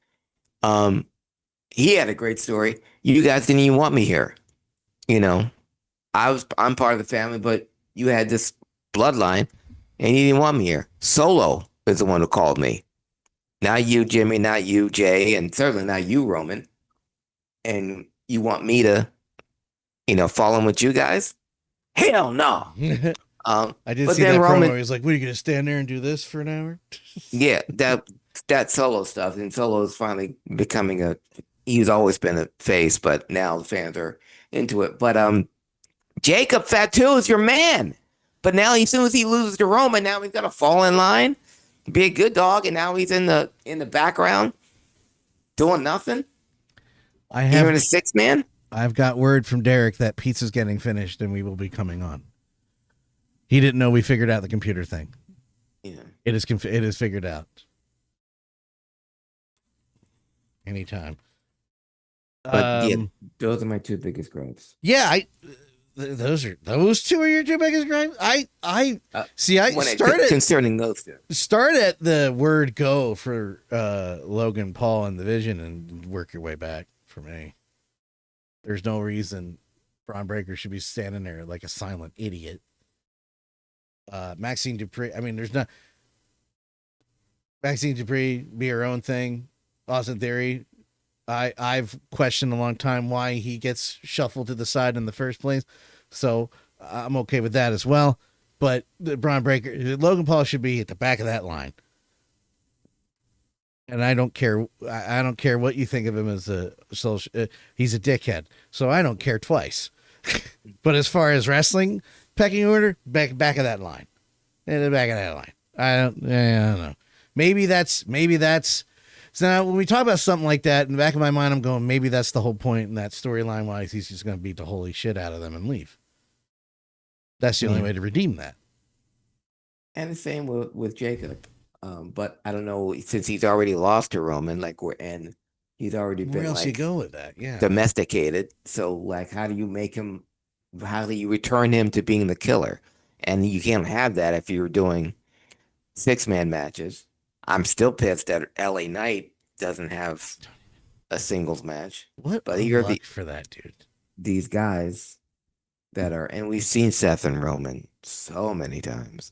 He had a great story. You guys didn't even want me here. You know, I'm part of the family, but you had this bloodline and you didn't want me here. Solo is the one who called me. Not you, Jimmy, not you, Jay, and certainly not you, Roman. And you want me to, fall in with you guys? Hell no. I did see that promo where he's like, what, are you going to stand there and do this for an hour? Yeah, that Solo stuff, and Solo is finally becoming he's always been a face, but now the fans are into it. But Jacob Fatu is your man. But now, as soon as he loses to Roman, now he's got to fall in line, be a good dog, and now he's in the background doing nothing. Even a 6-man. I've got word from Derek that pizza's getting finished and we will be coming on. He didn't know we figured out the computer thing. Yeah, it is figured out. Anytime. But yeah, those are my two biggest gripes. Yeah, those two are your two biggest gripes. I see. I started concerning those two. Start at the word go for Logan Paul and the Vision and work your way back for me. There's no reason Bron Breakker should be standing there like a silent idiot. Maxine Dupree. I mean, there's not. Maxine Dupree be her own thing. Austin Theory. I've questioned a long time why he gets shuffled to the side in the first place, so I'm okay with that as well. But the Bron Breakker, Logan Paul should be at the back of that line, and I don't care. I don't care what you think of him as a social. He's a dickhead, so I don't care twice. But as far as wrestling pecking order, back of that line, in the back of that line. I don't know. Maybe that's. So now when we talk about something like that, in the back of my mind, I'm going, maybe that's the whole point in that storyline wise. He's just going to beat the holy shit out of them and leave. That's the only way to redeem that. And the same with Jacob. But I don't know, since he's already lost to Roman, and he's already been where else you go with that? Yeah. Domesticated. So how do you return him to being the killer? And you can't have that if you're doing 6-man matches. I'm still pissed that LA Knight doesn't have a singles match. What? But luck for that, dude. These guys that are, and we've seen Seth and Roman so many times.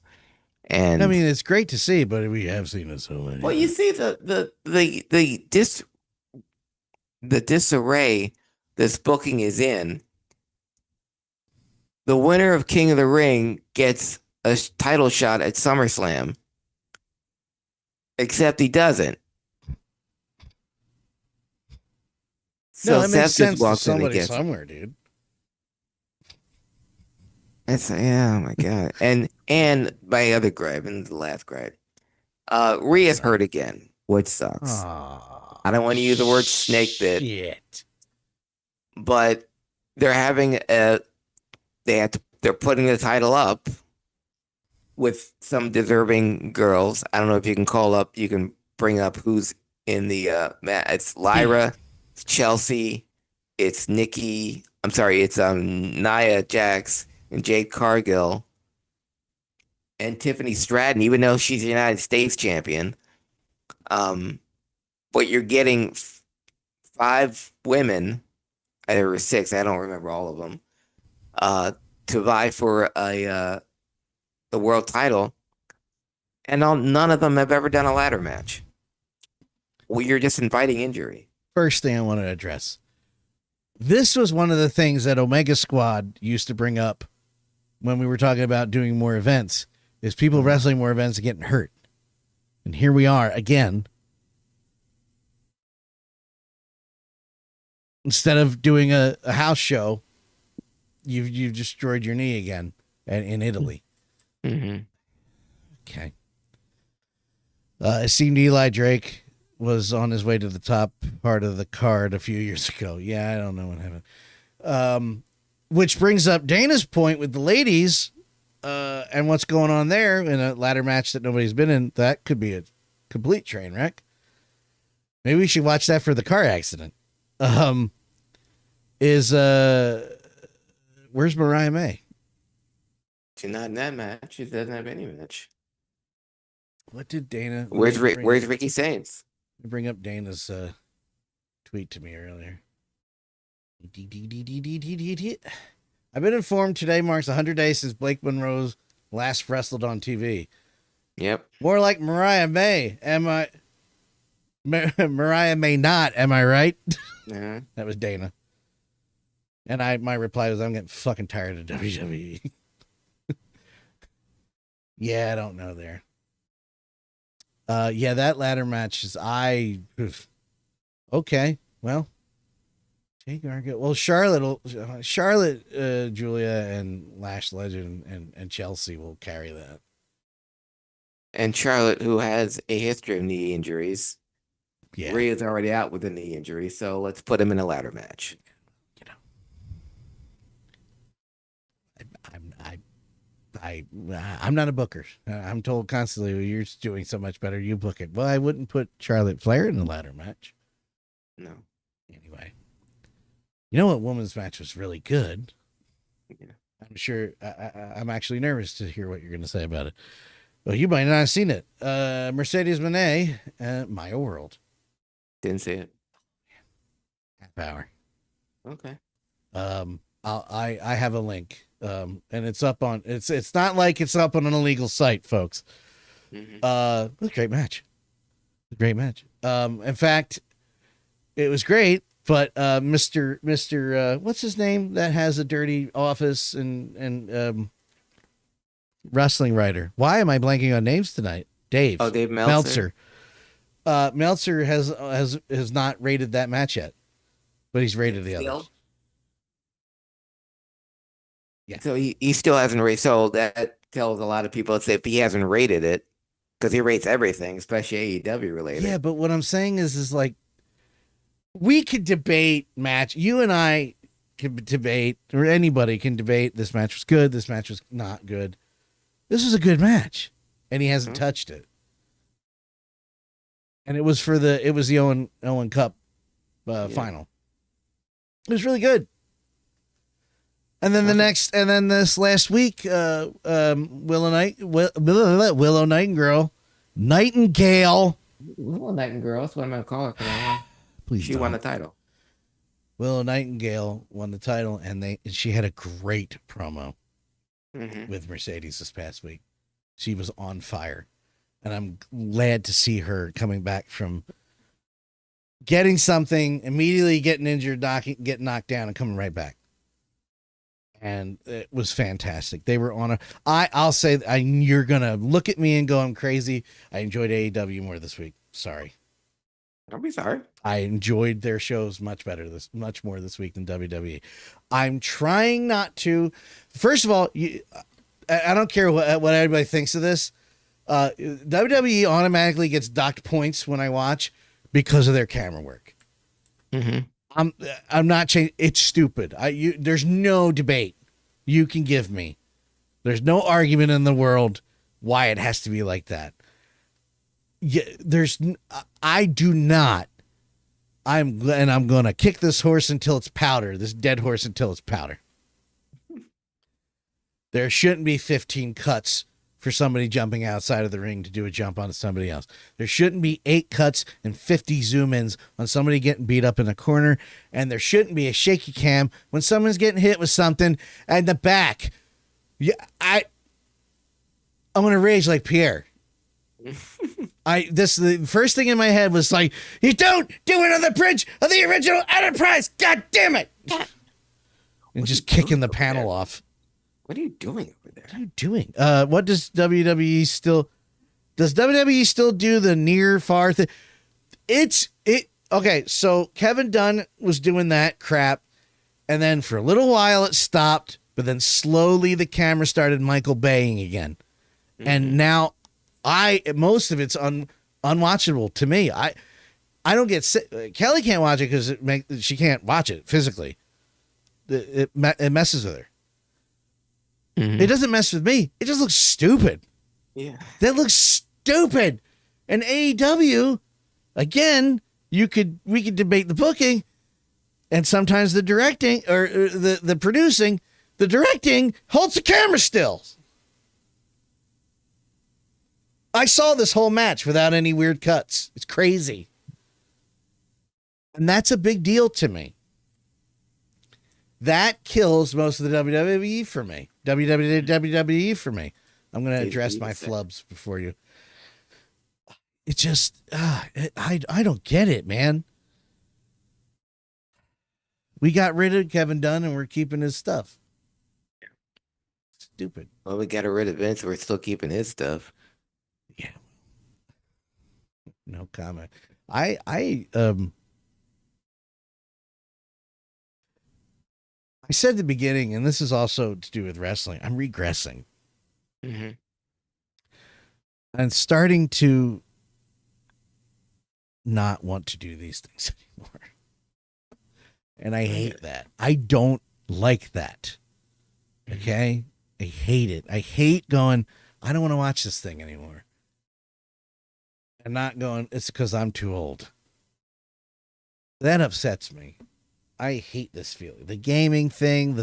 And I mean, it's great to see, but we have seen it so many. Well, you see the disarray this booking is in. The winner of King of the Ring gets a title shot at SummerSlam. Except he doesn't. So it makes sense to somebody somewhere, dude. Oh my god. And my other gripe, and the last gripe. Rhea's hurt again, which sucks. Aww, I don't want to use the word snake bit. Shit. But they're putting the title up with some deserving girls. I don't know if you can bring up who's in the it's Lyra, it's Chelsea, it's Nikki. I'm sorry, it's Nia Jax and Jade Cargill and Tiffany Stratton, even though she's the United States champion. But you're getting 5 women, either 6, I don't remember all of them, to vie for the world title, and none of them have ever done a ladder match. Well, you're just inviting injury. First thing I want to address. This was one of the things that Omega Squad used to bring up when we were talking about doing more events, is people wrestling more events and getting hurt. And here we are again. Instead of doing a house show, you've destroyed your knee again in Italy. Mm-hmm. Okay. It seemed Eli Drake was on his way to the top part of the card a few years ago. Yeah, I don't know what happened. Which brings up Dana's point with the ladies and what's going on there in a ladder match that nobody's been in. That could be a complete train wreck. Maybe we should watch that for the car accident. Where's Mariah May? She's not in that match. She doesn't have any match. What did Dana? Where's Ricky Saints? Bring up Dana's tweet to me earlier. I've been informed today marks 100 days since Blake Monroe's last wrestled on TV. Yep. More like Mariah May. Mariah May not. Am I right? Uh-huh. That was Dana. And my reply was, I'm getting fucking tired of WWE. Yeah, I don't know there. Yeah, that ladder match is okay. Well, Take Argo. Well, Charlotte, Julia, and Lash Legend and Chelsea will carry that. And Charlotte, who has a history of knee injuries, Yeah, Rhea's already out with a knee injury, so let's put him in a ladder match. you know, I'm not a booker. I'm told constantly, well, you're doing so much better. You book it. Well, I wouldn't put Charlotte Flair in a ladder match. No. Anyway, you know what women's match was really good? Yeah. I'm sure. I'm actually nervous to hear what you're going to say about it. Well, you might not have seen it. Mercedes Moné, Maya World. Didn't see it. Half hour. Okay. I have a link. And it's up on. It's not like it's up on an illegal site, folks. Mm-hmm. It was a great match. Great match. In fact, it was great. But Mr. What's his name that has a dirty office and wrestling writer. Why am I blanking on names tonight? Dave. Oh, Dave Meltzer. Meltzer has not rated that match yet, but he's rated the others. Yeah. So he still hasn't rated. So that tells a lot of people that if he hasn't rated it, because he rates everything, especially AEW related. Yeah, but what I'm saying is like, we could debate match. You and I can debate, or anybody can debate. This match was good. This match was not good. This was a good match, and he hasn't touched it. And it was the Owen Cup final. It was really good. And then this last week, Willow Nightingale. Well, Nightingale, that's what I'm gonna call her. Please, she won the title. Willow Nightingale won the title, and she had a great promo with Mercedes this past week. She was on fire, and I'm glad to see her coming back from getting something, immediately getting injured, getting knocked down, and coming right back. And it was fantastic. They were on a. I'll say you're gonna look at me and go, I'm crazy. I enjoyed AEW more this week. Sorry. Don't be sorry. I enjoyed their shows much more this week than WWE. I'm trying not to. First of all, I don't care what everybody thinks of this. WWE automatically gets docked points when I watch because of their camera work. Mm-hmm. I'm not changing. It's stupid. There's no debate you can give me. There's no argument in the world why it has to be like that. Yeah, I do not. I'm going to kick this horse until it's powder. This dead horse until it's powder. There shouldn't be 15 cuts for somebody jumping outside of the ring to do a jump onto somebody else. There shouldn't be 8 cuts and 50 zoom-ins on somebody getting beat up in the corner, and there shouldn't be a shaky cam when someone's getting hit with something in the back. Yeah, I'm gonna rage like Pierre. The first thing in my head was like, you don't do it on the bridge of the original Enterprise. God damn it! And just kicking the panel off. What are you doing over there? What are you doing? What does WWE still? Does WWE still do the near far thing? Okay, so Kevin Dunn was doing that crap, and then for a little while it stopped, but then slowly the camera started Michael Baying again, and now most of it's unwatchable to me. I don't get sick. Kelly can't watch it because she can't watch it physically. It messes with her. It doesn't mess with me. It just looks stupid. Yeah. That looks stupid. And AEW, again, we could debate the booking and sometimes the directing or the producing. The directing holds the camera still. I saw this whole match without any weird cuts. It's crazy. And that's a big deal to me. That kills most of the WWE for me. WWE for me. I'm going to address my flubs before you. It just, I don't get it, man. We got rid of Kevin Dunn and we're keeping his stuff. Stupid. Well, we got rid of Vince. We're still keeping his stuff. Yeah. No comment. I said at the beginning, and this is also to do with wrestling, I'm regressing. Mm-hmm. I'm starting to not want to do these things anymore. And I hate that. I don't like that. Okay? I hate it. I hate going, I don't want to watch this thing anymore. And not going, it's because I'm too old. That upsets me. I hate this feeling. The gaming thing,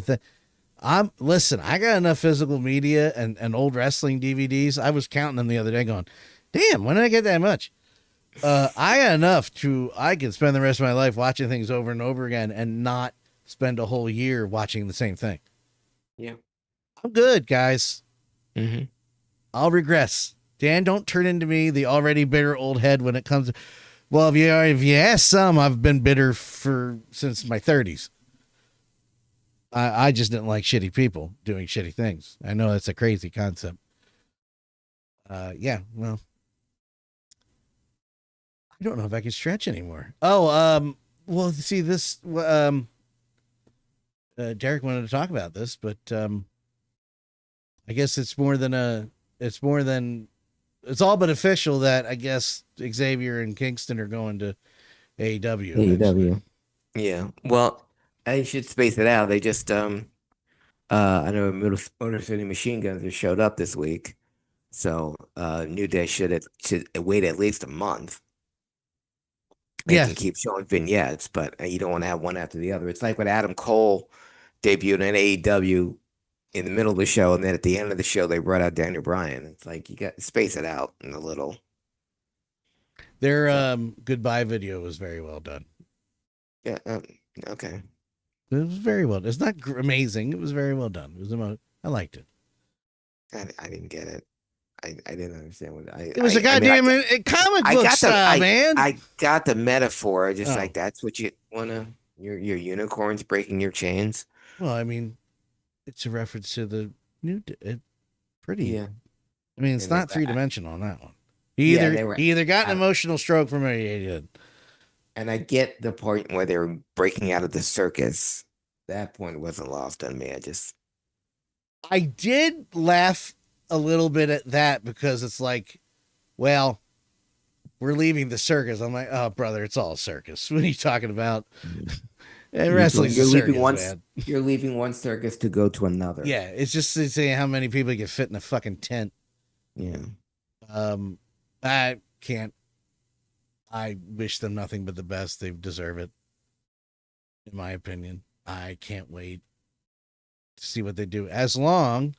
listen, I got enough physical media and old wrestling DVDs. I was counting them the other day going, damn, when did I get that much? I got enough I could spend the rest of my life watching things over and over again and not spend a whole year watching the same thing. Yeah. I'm good, guys. Mm-hmm. I'll regress. Dan, don't turn into me, the already bitter old head when it comes to, well, if you ask some, I've been bitter since my 30s. I just didn't like shitty people doing shitty things. I know that's a crazy concept. Yeah, well, I don't know if I can stretch anymore. Oh, well, see this, Derek wanted to talk about this, but I guess it's all but official that I guess Xavier and Kingston are going to AEW. AEW. Yeah. Well, I should space it out. They just I know Motor City Machine Guns have showed up this week. So New Day should wait at least a month. They can keep showing vignettes, but you don't want to have one after the other. It's like when Adam Cole debuted in AEW in the middle of the show, and then at the end of the show, they brought out Daniel Bryan. It's like you got to space it out in a little. Their goodbye video was very well done. Yeah. Okay. It was very well. It's not amazing. It was very well done. It was I liked it. I didn't get it. I didn't understand what it was. A goddamn comic book style, man. I got the metaphor. Just like that's what you wanna. Your unicorns breaking your chains. Well, I mean, it's a reference to the new. Pretty. Yeah. I mean, it's not 3-dimensional on that one. He either got an emotional stroke from it, or he did. And I get the point where they were breaking out of the circus. That point wasn't lost on me. I did laugh a little bit at that because it's like, well, we're leaving the circus. I'm like, oh, brother, it's all a circus. What are you talking about? Wrestling's a circus, man. You're leaving one circus to go to another. Yeah, it's just to say how many people get fit in a fucking tent. Yeah. I can't. I wish them nothing but the best. They deserve it, in my opinion. I can't wait to see what they do. As long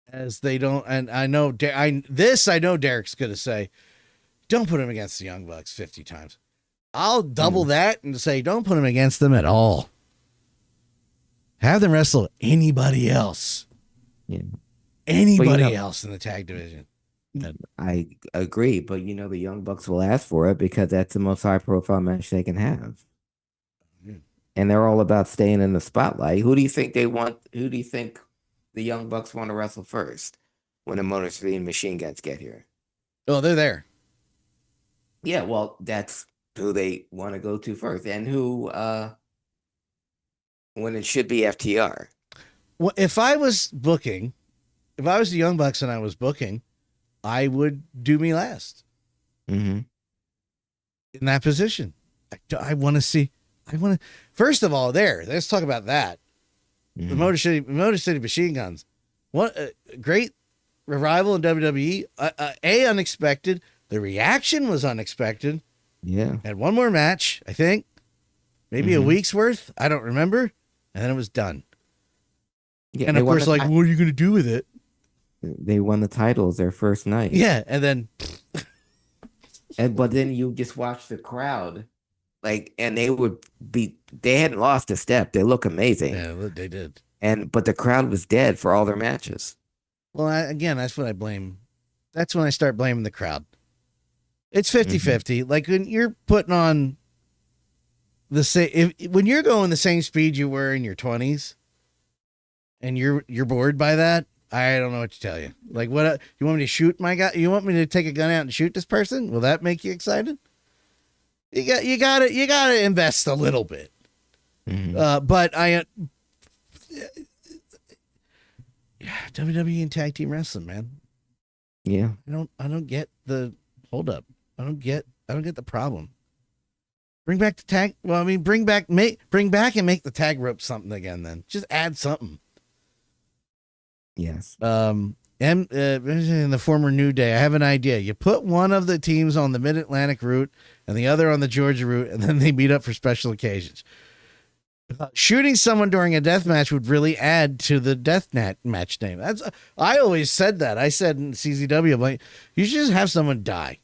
as they don't, and I know Derek's going to say, don't put him against the Young Bucks 50 times. I'll double that and say, don't put him against them at all. Have them wrestle anybody else. Yeah. Anybody else in the tag division. I agree, but the Young Bucks will ask for it because that's the most high-profile match they can have. And they're all about staying in the spotlight. Who do you think they want? Who do you think the Young Bucks want to wrestle first when the Motor City Machine Guns get here? Oh, they're there. Yeah, well, that's who they want to go to first. And who, when it should be FTR. Well, if I was the Young Bucks and I was booking, I would do me last. Mm-hmm. In that position. I want to first of all, let's talk about that. Mm-hmm. The Motor City Machine Guns. What a great revival in WWE. Unexpected. The reaction was unexpected. Yeah. Had one more match, I think. Maybe a week's worth. I don't remember. And then it was done. Yeah, and of course, what are you going to do with it? They won the titles their first night. Yeah, and then... but then you just watch the crowd. And they hadn't lost a step. They look amazing. Yeah, they did. But the crowd was dead for all their matches. Well, that's what I blame. That's when I start blaming the crowd. It's 50-50. Like when you're putting on the same, when you're going the same speed you were in your 20s and you're bored by that, I don't know what to tell you. Like, what you want me to shoot my guy? You want me to take a gun out and shoot this person? Will that make you excited? You got to invest a little bit. But WWE and tag team wrestling, man. Yeah. I don't get the hold up. I don't get the problem. Bring back the tag. Well, I mean, bring back and make the tag rope something again. Then just add something. Yes. And in the former New Day, I have an idea. You put one of the teams on the Mid-Atlantic route and the other on the Georgia route, and then they meet up for special occasions. Shooting someone during a death match would really add to the death match name. I always said that. I said in CZW, I'm like, you should just have someone die.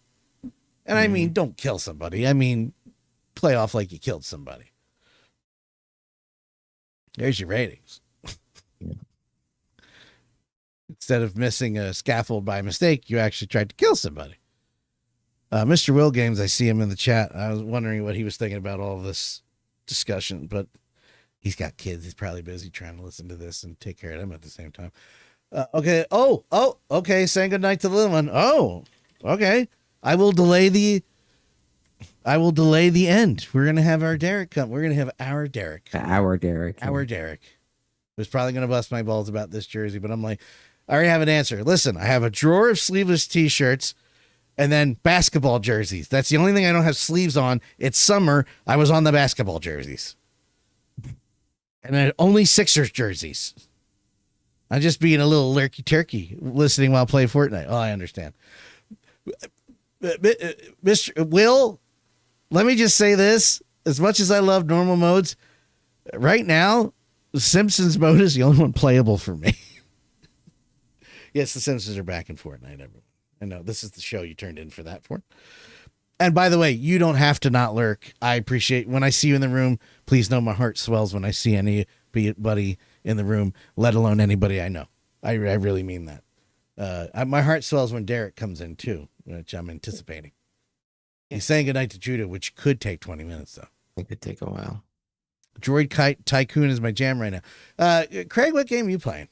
And I mean, don't kill somebody. I mean, play off like you killed somebody. There's your ratings. Yeah. Instead of missing a scaffold by mistake, you actually tried to kill somebody. Mr. Will Games, I see him in the chat. I was wondering what he was thinking about all of this discussion, but he's got kids. He's probably busy trying to listen to this and take care of them at the same time. Okay. Oh, okay. Saying goodnight to the little one. Oh, okay. I will delay the end. We're going to have our Derek come. We're going to have our Derek. Our Derek. Our Derek. Was probably going to bust my balls about this jersey, but I'm like, I already have an answer. Listen, I have a drawer of sleeveless t-shirts and then basketball jerseys. That's the only thing I don't have sleeves on. It's summer. I was on the basketball jerseys. And then only Sixers jerseys. I'm just being a little lurky turkey listening while playing Fortnite. Oh, I understand. Mr. Will, let me just say this. As much as I love normal modes, right now, the Simpsons mode is the only one playable for me. Yes, the Simpsons are back in Fortnite, everyone. I know this is the show you turned in for that for. And by the way, you don't have to not lurk. I appreciate when I see you in the room. Please know my heart swells when I see anybody in the room, let alone anybody I know. I really mean that. My heart swells when Derek comes in too, which I'm anticipating. He's saying goodnight to Judah, which could take 20 minutes though. It could take a while. Droid Tycoon is my jam right now. Craig, what game are you playing?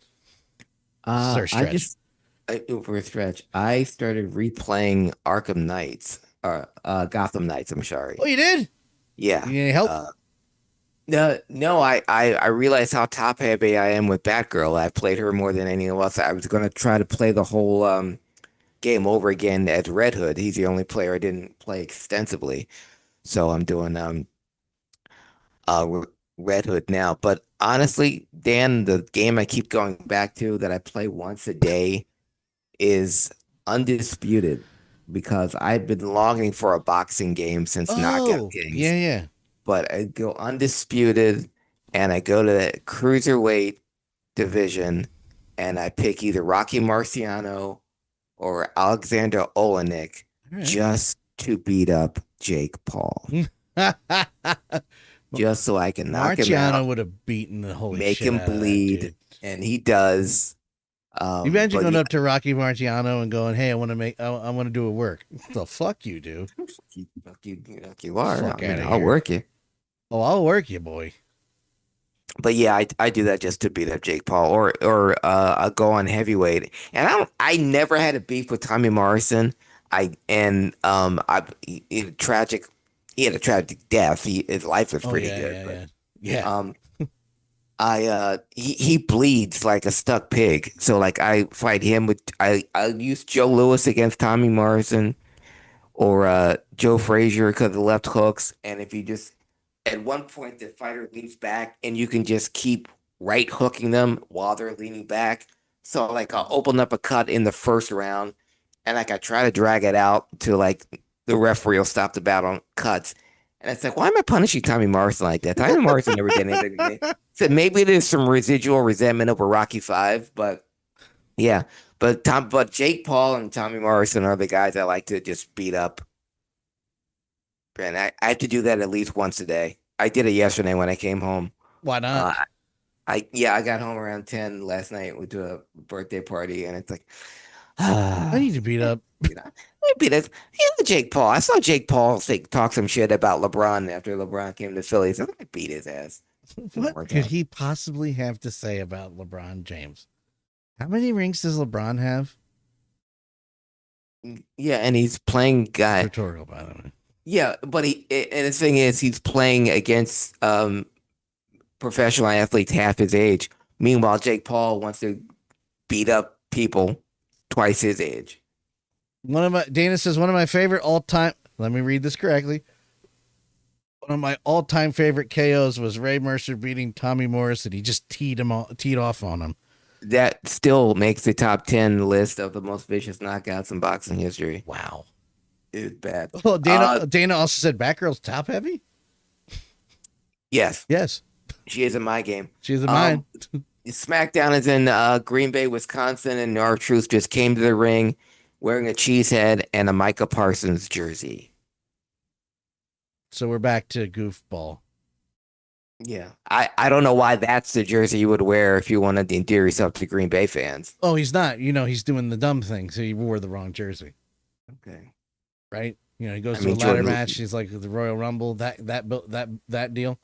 For a stretch, I started replaying Arkham Knights, or Gotham Knights. I'm sorry. Oh, you did? Yeah. You need any help? No. I realized how top heavy I am with Batgirl. I've played her more than anyone else. I was going to try to play the whole game over again as Red Hood. He's the only player I didn't play extensively, so I'm doing Red Hood now. But honestly, Dan, the game I keep going back to that I play once a day is Undisputed, because I've been longing for a boxing game since Knockout Kings. Yeah. But I go Undisputed and I go to the cruiserweight division and I pick either Rocky Marciano or Alexander Olenek just to beat up Jake Paul. Just so I can knock him out. Marciano would have beaten the holy make shit him out of bleed, that, and he does. you imagine going up to Rocky Marciano and going, "Hey, I want to do a work." The fuck you do? Fuck you are. Fuck outta I'll here. work you. Oh, I'll work you, boy. But yeah, I do that just to beat up Jake Paul, or I'll go on heavyweight. And I never had a beef with Tommy Morrison. He had a tragic death. His life was pretty good. Yeah. He bleeds like a stuck pig. So like I fight him with I use Joe Louis against Tommy Morrison or Joe Frazier because of the left hooks. And if you just at one point the fighter leans back and you can just keep right hooking them while they're leaning back. So like I'll open up a cut in the first round and like I try to drag it out to like the referee will stop the bout on cuts. And it's like, why am I punishing Tommy Morrison like that? Tommy Morrison never did anything to me. So maybe there's some residual resentment over Rocky V, but yeah. But Jake Paul and Tommy Morrison are the guys I like to just beat up. And I have to do that at least once a day. I did it yesterday when I came home. Why not? I got home around 10 last night. Went to a birthday party, and it's like, I need to beat up. Jake Paul. I saw Jake Paul talk some shit about LeBron after LeBron came to Philly. So I beat his ass. What could he possibly have to say about LeBron James? How many rings does LeBron have? Yeah, and he's playing guy. Rhetorical, by the way. Yeah, but and the thing is, he's playing against professional athletes half his age. Meanwhile, Jake Paul wants to beat up people twice his age. Dana says one of my favorite all-time. Let me read this correctly. One of my all-time favorite KOs was Ray Mercer beating Tommy Morrison. He just teed off on him. That still makes the top 10 list of the most vicious knockouts in boxing history. Wow. It was bad. Oh, Dana also said Batgirl's top heavy? Yes. Yes. She is in my game. She's in mine. SmackDown is in Green Bay, Wisconsin, and R-Truth just came to the ring wearing a cheese head and a Micah Parsons jersey. So we're back to goofball. Yeah. I don't know why that's the jersey you would wear if you wanted to endear yourself to Green Bay fans. Oh, he's not. He's doing the dumb thing, so he wore the wrong jersey. Okay. Right? He goes to a ladder match. He's like the Royal Rumble, that deal.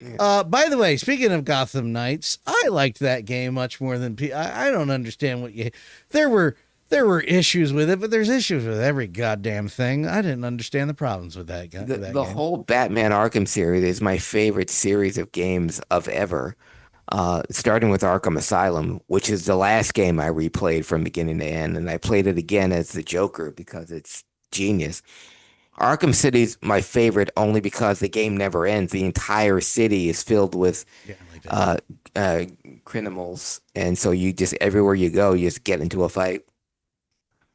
Yeah. By the way, speaking of Gotham Knights, I liked that game much more than I don't understand what there were issues with it, but there's issues with every goddamn thing. I didn't understand the problems with that game. The whole Batman Arkham series is my favorite series of games of ever. Starting with Arkham Asylum, which is the last game I replayed from beginning to end, and I played it again as the Joker because it's genius. Arkham City's my favorite only because the game never ends. The entire city is filled with criminals, and so you just everywhere you go, you just get into a fight.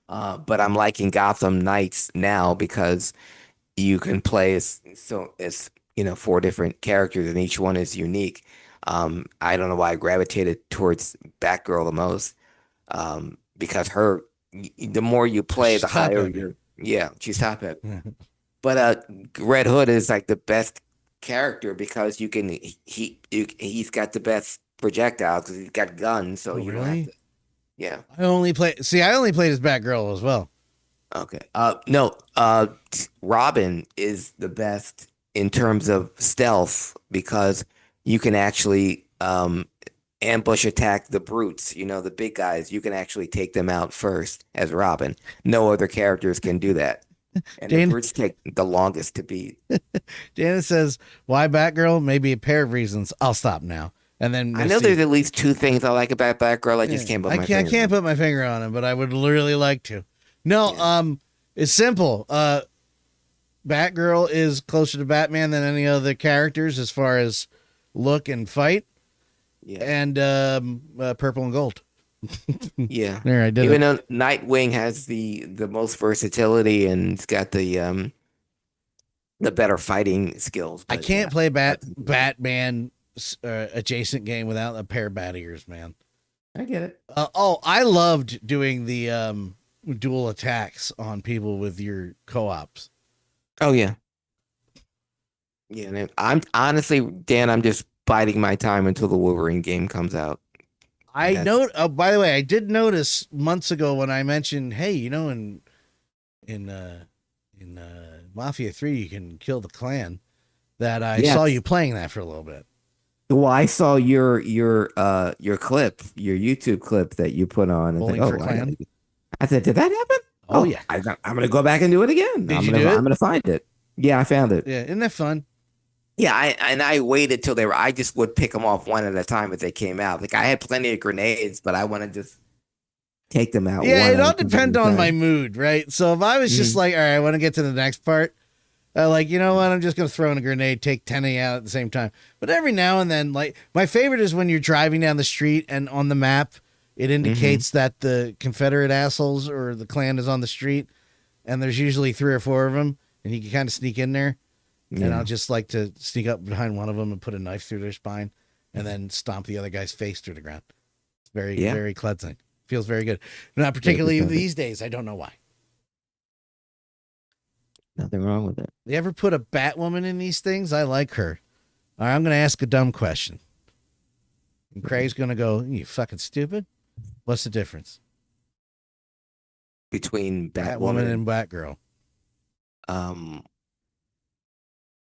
But I'm liking Gotham Knights now because you can play as 4 different characters, and each one is unique. I don't know why I gravitated towards Batgirl the most, because the more you play, the higher you're. Yeah, she's top heavy. But Red Hood is like the best character because he's got the best projectiles because he's got guns. So you don't have to. Yeah. I only played as Batgirl as well. Okay. No. Robin is the best in terms of stealth because you can actually ambush attack the brutes, the big guys. You can actually take them out first as Robin. No other characters can do that. And the brutes take the longest to beat. Jana says, why Batgirl? Maybe a pair of reasons. I'll stop now. And then I know there's at least 2 things I like about Batgirl. I just can't put my finger. I can't put my finger on it, but I would really like to. No, it's simple. Batgirl is closer to Batman than any other characters as far as look and fight. Yeah. And purple and gold. Yeah. There, I did. Even though Nightwing has the most versatility and it's got the better fighting skills. I can't play Batman adjacent game without a pair of bat ears, man. I get it. I loved doing the dual attacks on people with your co-ops. Oh yeah. Yeah, man. I'm honestly, Dan, I'm just biding my time until the Wolverine game comes out. By the way, I did notice months ago when I mentioned, hey, in Mafia 3 you can kill the clan, that I saw you playing that for a little bit. Well, I saw your clip, your YouTube clip that you put on. I said, did that happen? Oh yeah. I'm gonna go back and do it again. I'm gonna find it. Yeah, I found it. Yeah, isn't that fun? Yeah, I waited till they were. I just would pick them off one at a time as they came out. Like I had plenty of grenades, but I want to just take them out. Yeah, it all depends on my mood, right? So if I was just like, all right, I want to get to the next part, you know what? I'm just gonna throw in a grenade, take 10 out at the same time. But every now and then, like my favorite is when you're driving down the street and on the map it indicates that the Confederate assholes or the Klan is on the street, and there's usually 3 or 4 of them, and you can kind of sneak in there. Yeah. And I'll just like to sneak up behind one of them and put a knife through their spine and then stomp the other guy's face through the ground. It's very cleansing. Feels very good. Not particularly these days. I don't know why. Nothing wrong with it. They ever put a Batwoman in these things? I like her. All right, I'm going to ask a dumb question. And Craig's going to go, you fucking stupid. What's the difference between Batwoman and Batgirl?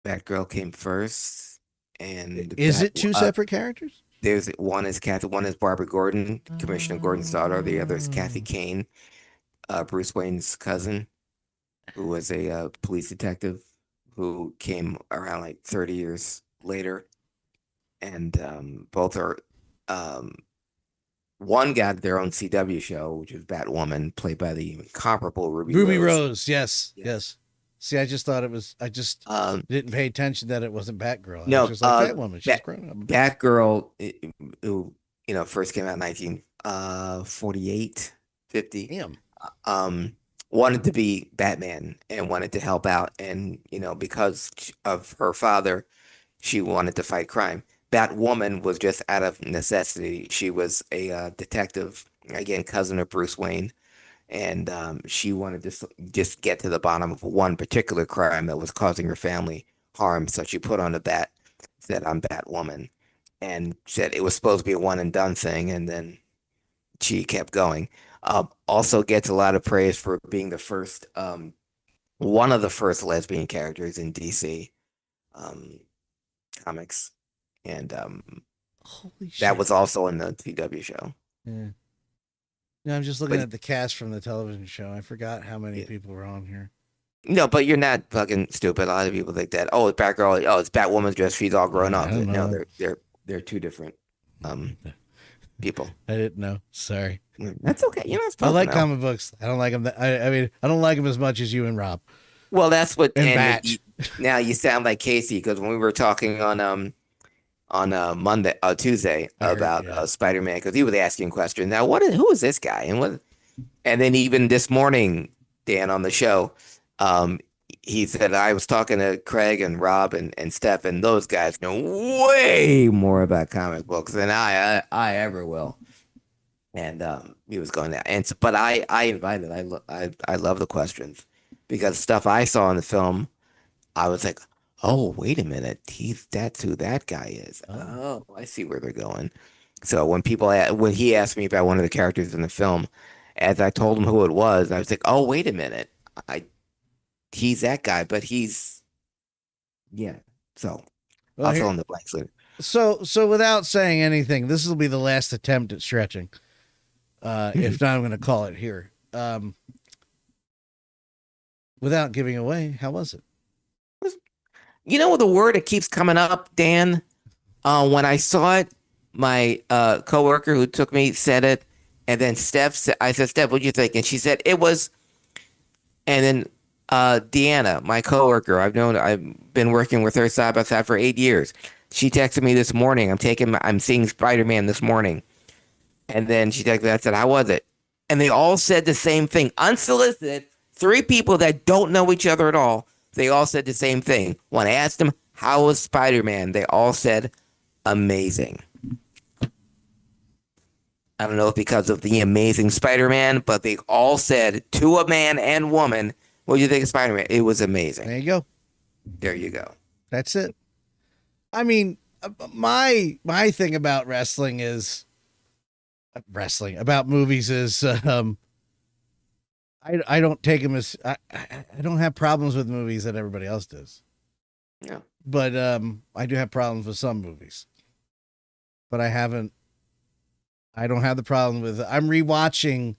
Batgirl came first, and is it 2 separate characters? There's one is Barbara Gordon, Commissioner Gordon's daughter. The other is Kathy Kane, Bruce Wayne's cousin, who was a police detective who came around like 30 years later, and both are. One got their own CW show, which is Batwoman, played by the incomparable Ruby Rose. Yes. See, I just thought it was. I just didn't pay attention that it wasn't Batgirl. No, I was just like Batwoman. She's grown up. Batgirl, who first came out in 1948, 50. Damn. Wanted to be Batman and wanted to help out, and because of her father, she wanted to fight crime. Batwoman was just out of necessity. She was a detective, again, cousin of Bruce Wayne, and she wanted to just get to the bottom of one particular crime that was causing her family harm. So she put on a bat, said, "I'm Batwoman," and said it was supposed to be a one and done thing, and then she kept going. Also gets a lot of praise for being the first, one of the first lesbian characters in DC comics. And Holy shit. that was also in the CW show. Yeah. No, I'm just looking at the cast from the television show. I forgot how many people were on here. No, but you're not fucking stupid. A lot of people think that. Oh, it's Batgirl. Oh, it's Batwoman's dress. She's all grown up. No, they're two different people. I didn't know. Sorry. That's okay. You're not supposed I like to know. comic books. I don't like them. I mean, I don't like them as much as you and Rob. Well, that's what. And Batch. Now you sound like Casey, because when we were talking on Tuesday about Spider-Man, because he was asking questions. Now, who is this guy? And then even this morning, Dan, on the show, he said, I was talking to Craig and Rob and Steph, and those guys know way more about comic books than I ever will. And he was going there. But I invited. I love the questions, because stuff I saw in the film, I was like, oh, wait a minute. That's who that guy is. Oh, I see where they're going. So when he asked me about one of the characters in the film, as I told him who it was, I was like, oh, wait a minute. He's that guy, but yeah. So I'll fill in the blanks later. So without saying anything, this will be the last attempt at stretching. If not, I'm going to call it here. Without giving away, how was it? The word that keeps coming up, Dan, when I saw it, my coworker who took me said it, and then I said, Steph, what'd you think? And she said it was, and then Deanna, my coworker, I've been working with her side by side for 8 years. She texted me this morning. I'm seeing Spider-Man this morning. And then she texted me, I said, how was it? And they all said the same thing. Unsolicited, 3 people that don't know each other at all. They all said the same thing. When I asked them, how was Spider-Man? They all said, amazing. I don't know if because of the amazing Spider-Man, but they all said, to a man and woman, what do you think of Spider-Man? It was amazing. There you go. There you go. That's it. I mean, my thing about about movies is, I don't take them as I don't have problems with movies that everybody else does. Yeah. But I do have problems with some movies. But I don't have the problem with I'm rewatching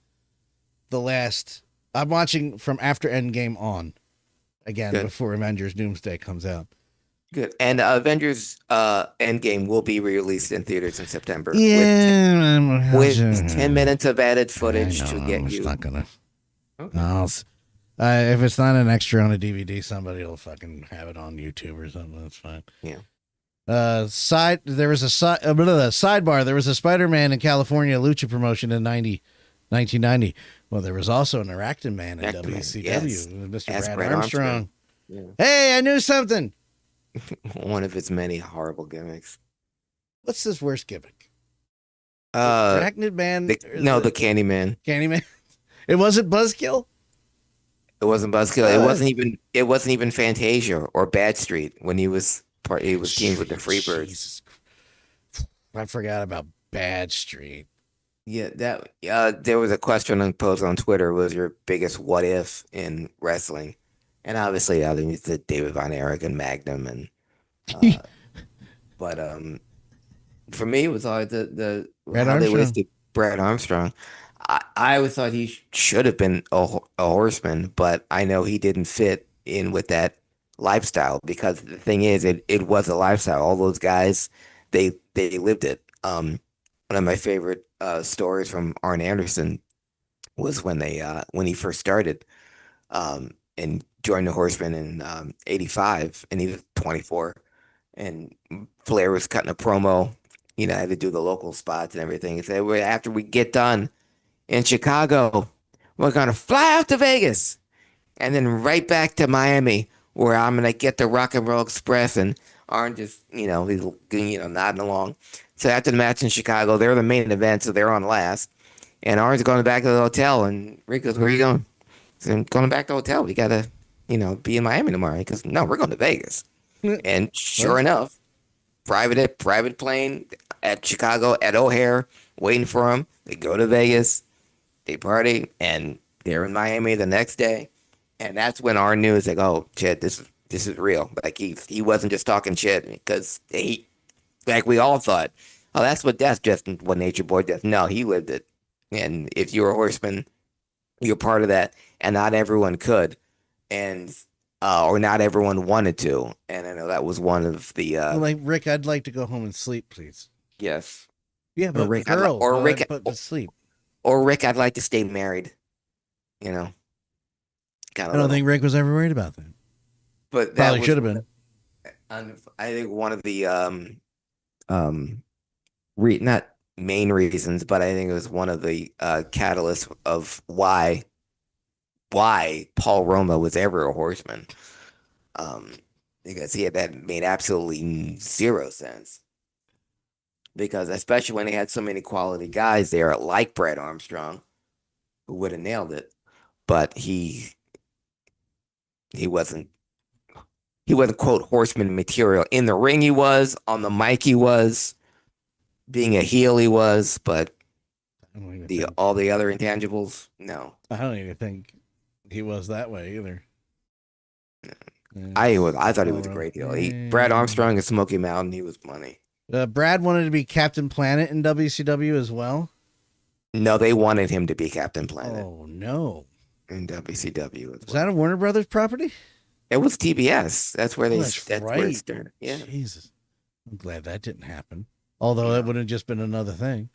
I'm watching from after Endgame on again. Good. Before Avengers Doomsday comes out. Good. And Avengers Endgame will be released in theaters in September. Yeah. With 10 minutes of added footage to get you. It's not gonna. Okay. No, if it's not an extra on a DVD, somebody will fucking have it on YouTube or something. That's fine. Yeah. There was a sidebar. There was a Spider-Man in California lucha promotion in 1990. Well, there was also an Arachnid Man in WCW. Yes. Mr. Brad Armstrong. Yeah. Hey, I knew something. One of his many horrible gimmicks. What's his worst gimmick? Arachnid Man? The Candyman. Candyman? It wasn't Buzzkill? It wasn't Buzzkill. It wasn't even Fantasia or Bad Street when he was teamed with the Freebirds. I forgot about Bad Street. Yeah, there was a question posed on Twitter. Was your biggest what if in wrestling? And obviously, I think it's the David Von Erich and Magnum, and but for me, it was always the how they wasted Brad Armstrong. I always thought he should have been a horseman, but I know he didn't fit in with that lifestyle, because the thing is, it was a lifestyle. All those guys they lived it. One of my favorite stories from Arn Anderson was when he first started and joined the Horsemen in '85, and he was 24, and Flair was cutting a promo. Had to do the local spots and everything. He said, "Well, after we get done in Chicago, we're gonna fly out to Vegas, and then right back to Miami, where I'm gonna get the Rock and Roll Express." And Arn just, he's nodding along. So after the match in Chicago, they're the main event, so they're on last. And Arn's going back to the hotel, and Rick goes, "Where are you going?" So I'm going back to the hotel. We gotta, be in Miami tomorrow. He goes, "No, we're going to Vegas." And sure enough, private plane at Chicago at O'Hare, waiting for him. They go to Vegas, they party, and they're in Miami the next day. And that's when Arn knew, it's like, oh shit, this is real. Like he wasn't just talking shit, because like we all thought, oh, that's what Nature Boy does. No, he lived it. And if you're a Horseman, you're part of that. And not everyone could, and or not everyone wanted to. And I know that was one of the like, Rick, I'd like to go home and sleep, please. Yes. Yeah, but Rick, girls, Rick, but to sleep. Or Rick, I'd like to stay married. Kind of. I don't think Rick was ever worried about that. But that probably should have been. I think one of the not main reasons, but I think it was one of the catalysts of why Paul Roma was ever a Horseman. Because that made absolutely zero sense. Because especially when they had so many quality guys there, like Brad Armstrong, who would have nailed it, but he wasn't quote Horseman material. In the ring he was, on the mic he was, being a heel he was, but all the other intangibles, no. I don't even think he was that way either. I thought he was a great heel. Brad Armstrong and Smoky Mountain, he was money. Brad wanted to be Captain Planet in WCW as well. No, they wanted him to be Captain Planet. Oh no! In WCW, was that a Warner Brothers property? It was TBS. That's where where it started. Yeah. Jesus, I'm glad that didn't happen. Although that would have just been another thing.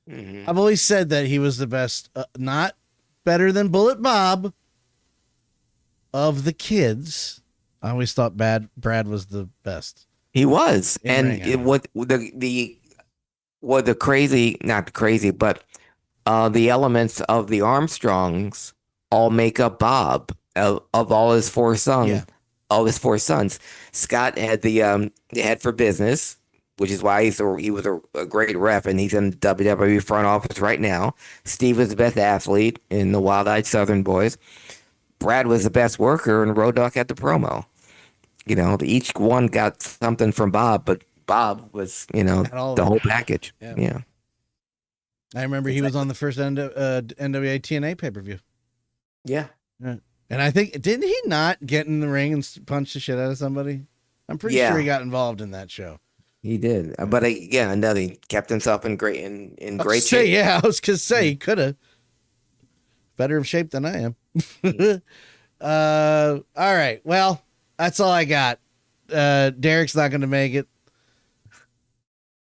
Mm-hmm. I've always said that he was the best, not better than Bullet Bob of the kids. I always thought Brad was the best. He was, what the crazy, not crazy, but the elements of the Armstrongs all make up Bob of all his four sons. Yeah. All his four sons. Scott had the head for business, which is why he was a great rep, and he's in the WWE front office right now. Steve was the best athlete in the Wild Eyed Southern Boys. Brad was the best worker, and Road Dogg had the promo. Each one got something from Bob, but Bob was, the whole package. Yeah. I remember he was on the first NWA TNA pay-per-view. Yeah. And I think, didn't he not get in the ring and punch the shit out of somebody? I'm pretty sure he got involved in that show. He did. But again, he kept himself in great shape. Yeah, I was going to say, he could have. Better of shape than I am. All right. Well, that's all I got. Derek's not going to make it.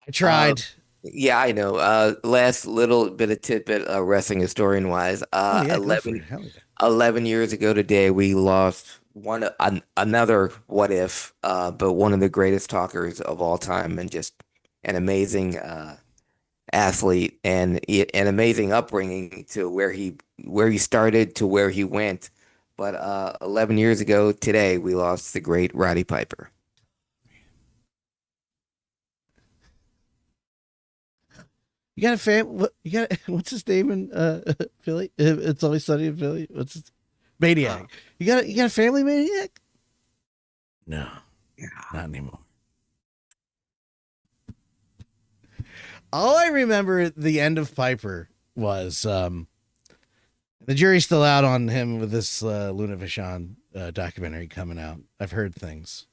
I tried. Yeah, I know. Last little bit of tidbit, wrestling historian wise. 11 years ago today, we lost another what if, but one of the greatest talkers of all time, and just an amazing athlete, and an amazing upbringing to where he started to where he went. But 11 years ago today, we lost the great Roddy Piper. You got a fan? What's his name in Philly? It's Always Sunny in Philly. What's his Maniac? You got a family Maniac? No, not anymore. All I remember at the end of Piper was the jury's still out on him with this Luna Vachon documentary coming out. I've heard things,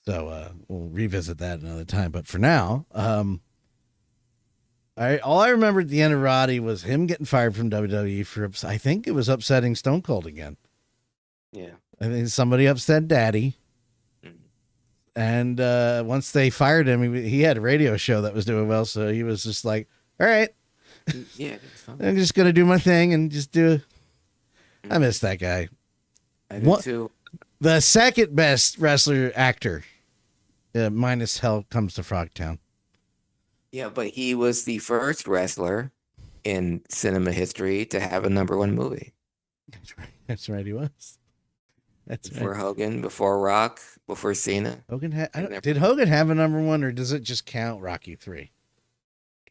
so we'll revisit that another time. But for now, all I remember at the end of Roddy was him getting fired from WWE for, I think it was upsetting Stone Cold again. Yeah. I think somebody upset Daddy. And once they fired him, he had a radio show that was doing well. So he was just like, all right, Yeah, I'm just going to do my thing and just do. I miss that guy. I do too. The second best wrestler actor, minus Hell Comes to Frogtown. Yeah, but he was the first wrestler in cinema history to have a #1 movie. That's right. He was. That's Before right. Hogan, before Rock, before Cena. Hogan did Hogan have a #1, or does it just count Rocky 3?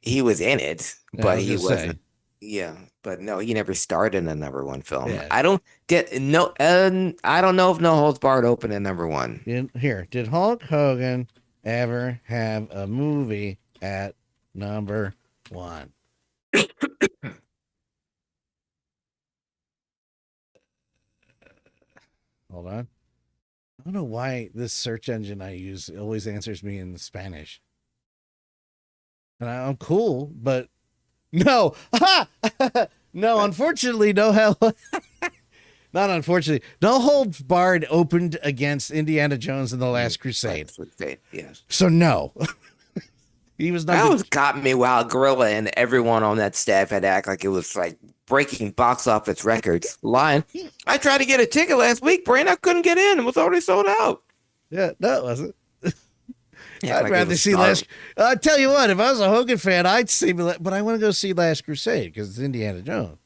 He was in it, Yeah, but I was he gonna say. wasn't. Yeah, but no, he never starred in a #1 film. Yeah. I don't know if No Holds Barred opened at #1. Did Hulk Hogan ever have a movie at #1? Hold on. I don't know why this search engine I use always answers me in Spanish. And I'm cool, but no. No, unfortunately, no hell. Not unfortunately. No Holds Barred opened against Indiana Jones in The Last Crusade. Yes. So no. He was not. That was got me while Gorilla and everyone on that staff had to act like it was like breaking box office records. Lying. I tried to get a ticket last week, Brain. I couldn't get in. It was already sold out. Yeah, no, it wasn't. Yeah, I'd like rather see Last. I tell you what, if I was a Hogan fan, I'd see, but I want to go see Last Crusade because it's Indiana Jones.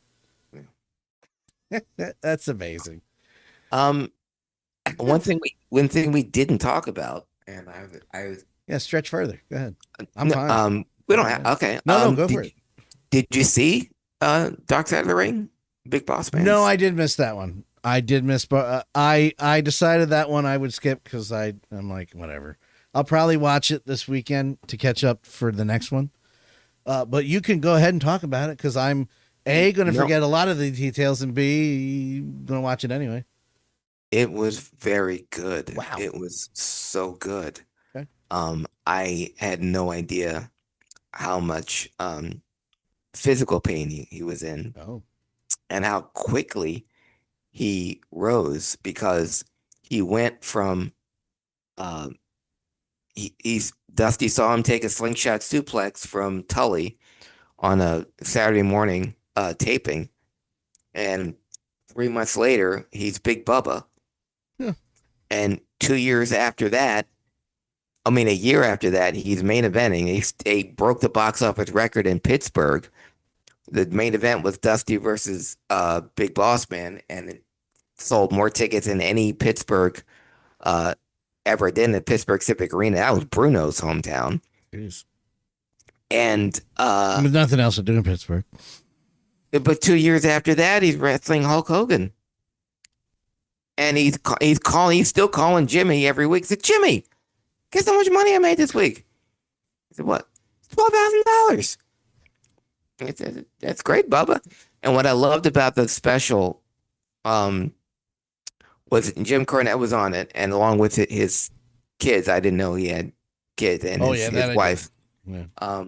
That's amazing. One thing we didn't talk about, and I Yeah, stretch further. Go ahead. I'm fine. we don't have okay. No, go for it. Did you see Dark Side of the Ring? Big Boss Man? No, I did miss that one. I did miss, but I decided that one I would skip because I'm like, whatever. I'll probably watch it this weekend to catch up for the next one. But you can go ahead and talk about it because I'm A, going to forget a lot of the details, and B, going to watch it anyway. It was very good. Wow. It was so good. Okay. I had no idea how much physical pain he was in. Oh. And how quickly he rose, because he went from Dusty saw him take a slingshot suplex from Tully on a Saturday morning taping, and 3 months later he's Big Bubba. Yeah. And a year after that, he's main eventing. He broke the box office record in Pittsburgh. The main event was Dusty versus Big Boss Man, and it sold more tickets than any Pittsburgh ever did in the Pittsburgh Civic Arena. That was Bruno's hometown. Jeez. And With nothing else to do in Pittsburgh. but 2 years after that, he's wrestling Hulk Hogan, and he's still calling Jimmy every week. He said, "Jimmy, guess how much money I made this week?" He said, "What? $12,000." I said, "That's great, Bubba." And what I loved about the special was Jim Cornette was on it, and along with his kids. I didn't know he had kids, and his wife. Yeah.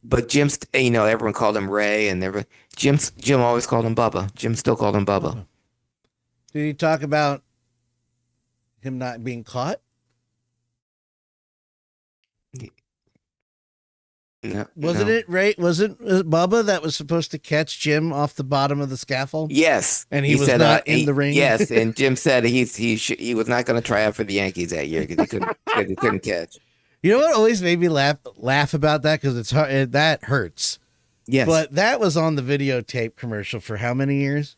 But Jim's, everyone called him Ray, and Jim always called him Bubba. Jim still called him Bubba. Did he talk about him not being caught? No, Wasn't it Ray? Wasn't Bubba that was supposed to catch Jim off the bottom of the scaffold? Yes, and he was said, not in the ring. Yes, and Jim said he was not going to try out for the Yankees that year because he couldn't catch. You know what always made me laugh about that, because it's hard, that hurts. Yes, but that was on the videotape commercial for how many years?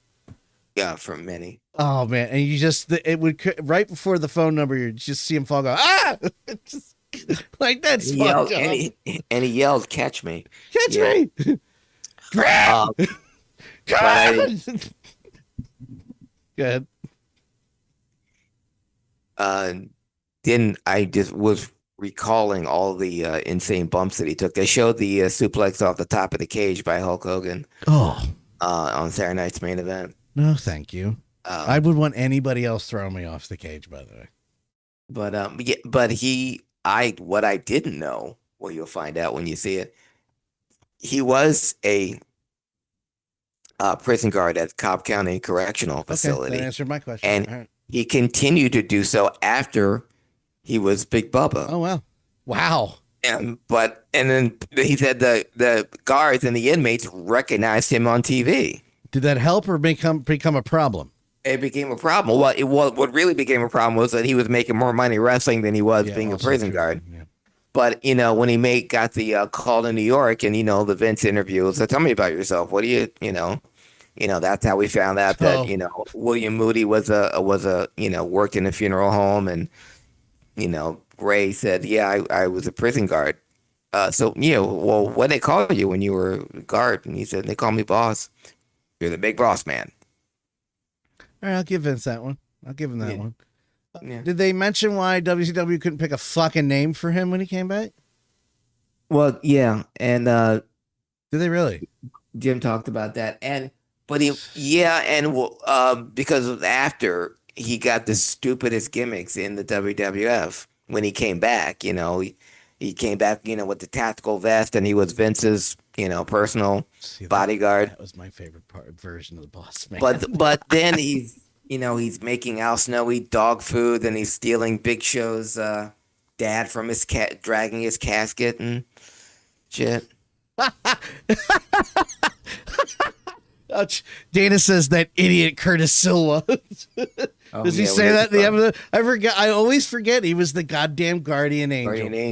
Yeah, for many. Oh man, and it would right before the phone number, you just see him fall, go just like that's he yelled, and he yelled, "Catch me! Catch me! Grab! Go ahead. I just was recalling all the insane bumps that he took. They showed the suplex off the top of the cage by Hulk Hogan. On Saturday night's main event. No, thank you. I would want anybody else throwing me off the cage, by the way. But what I didn't know, well, you'll find out when you see it. He was a prison guard at Cobb County Correctional Facility. That answered my question. And he continued to do so after he was Big Bubba. Oh wow. And then he said the guards and the inmates recognized him on TV. Did that help or become a problem? It became a problem. What really became a problem was that he was making more money wrestling than he was being a prison guard. Yeah. But when he got the call to New York, and the Vince interview, so tell me about yourself. What do you that's how we found out that William Moody was a worked in a funeral home, and Ray said, yeah, I was a prison guard. Well, what did they call you when you were a guard? And he said, they call me boss. You're the big boss man. All right, I'll give Vince that one. I'll give him that one. Yeah. Did they mention why WCW couldn't pick a fucking name for him when he came back? Well, yeah, and did they really? Jim talked about that, because after he got the stupidest gimmicks in the WWF when he came back, he came back, with the tactical vest, and he was Vince's, personal bodyguard. That was my favorite version of the boss man. But then he's making Al Snow eat dog food, and he's stealing Big Show's dad from his dragging his casket and shit. Dana says that idiot Curtis Silva. Does he say that in the episode? I forget. I always forget he was the goddamn guardian angel.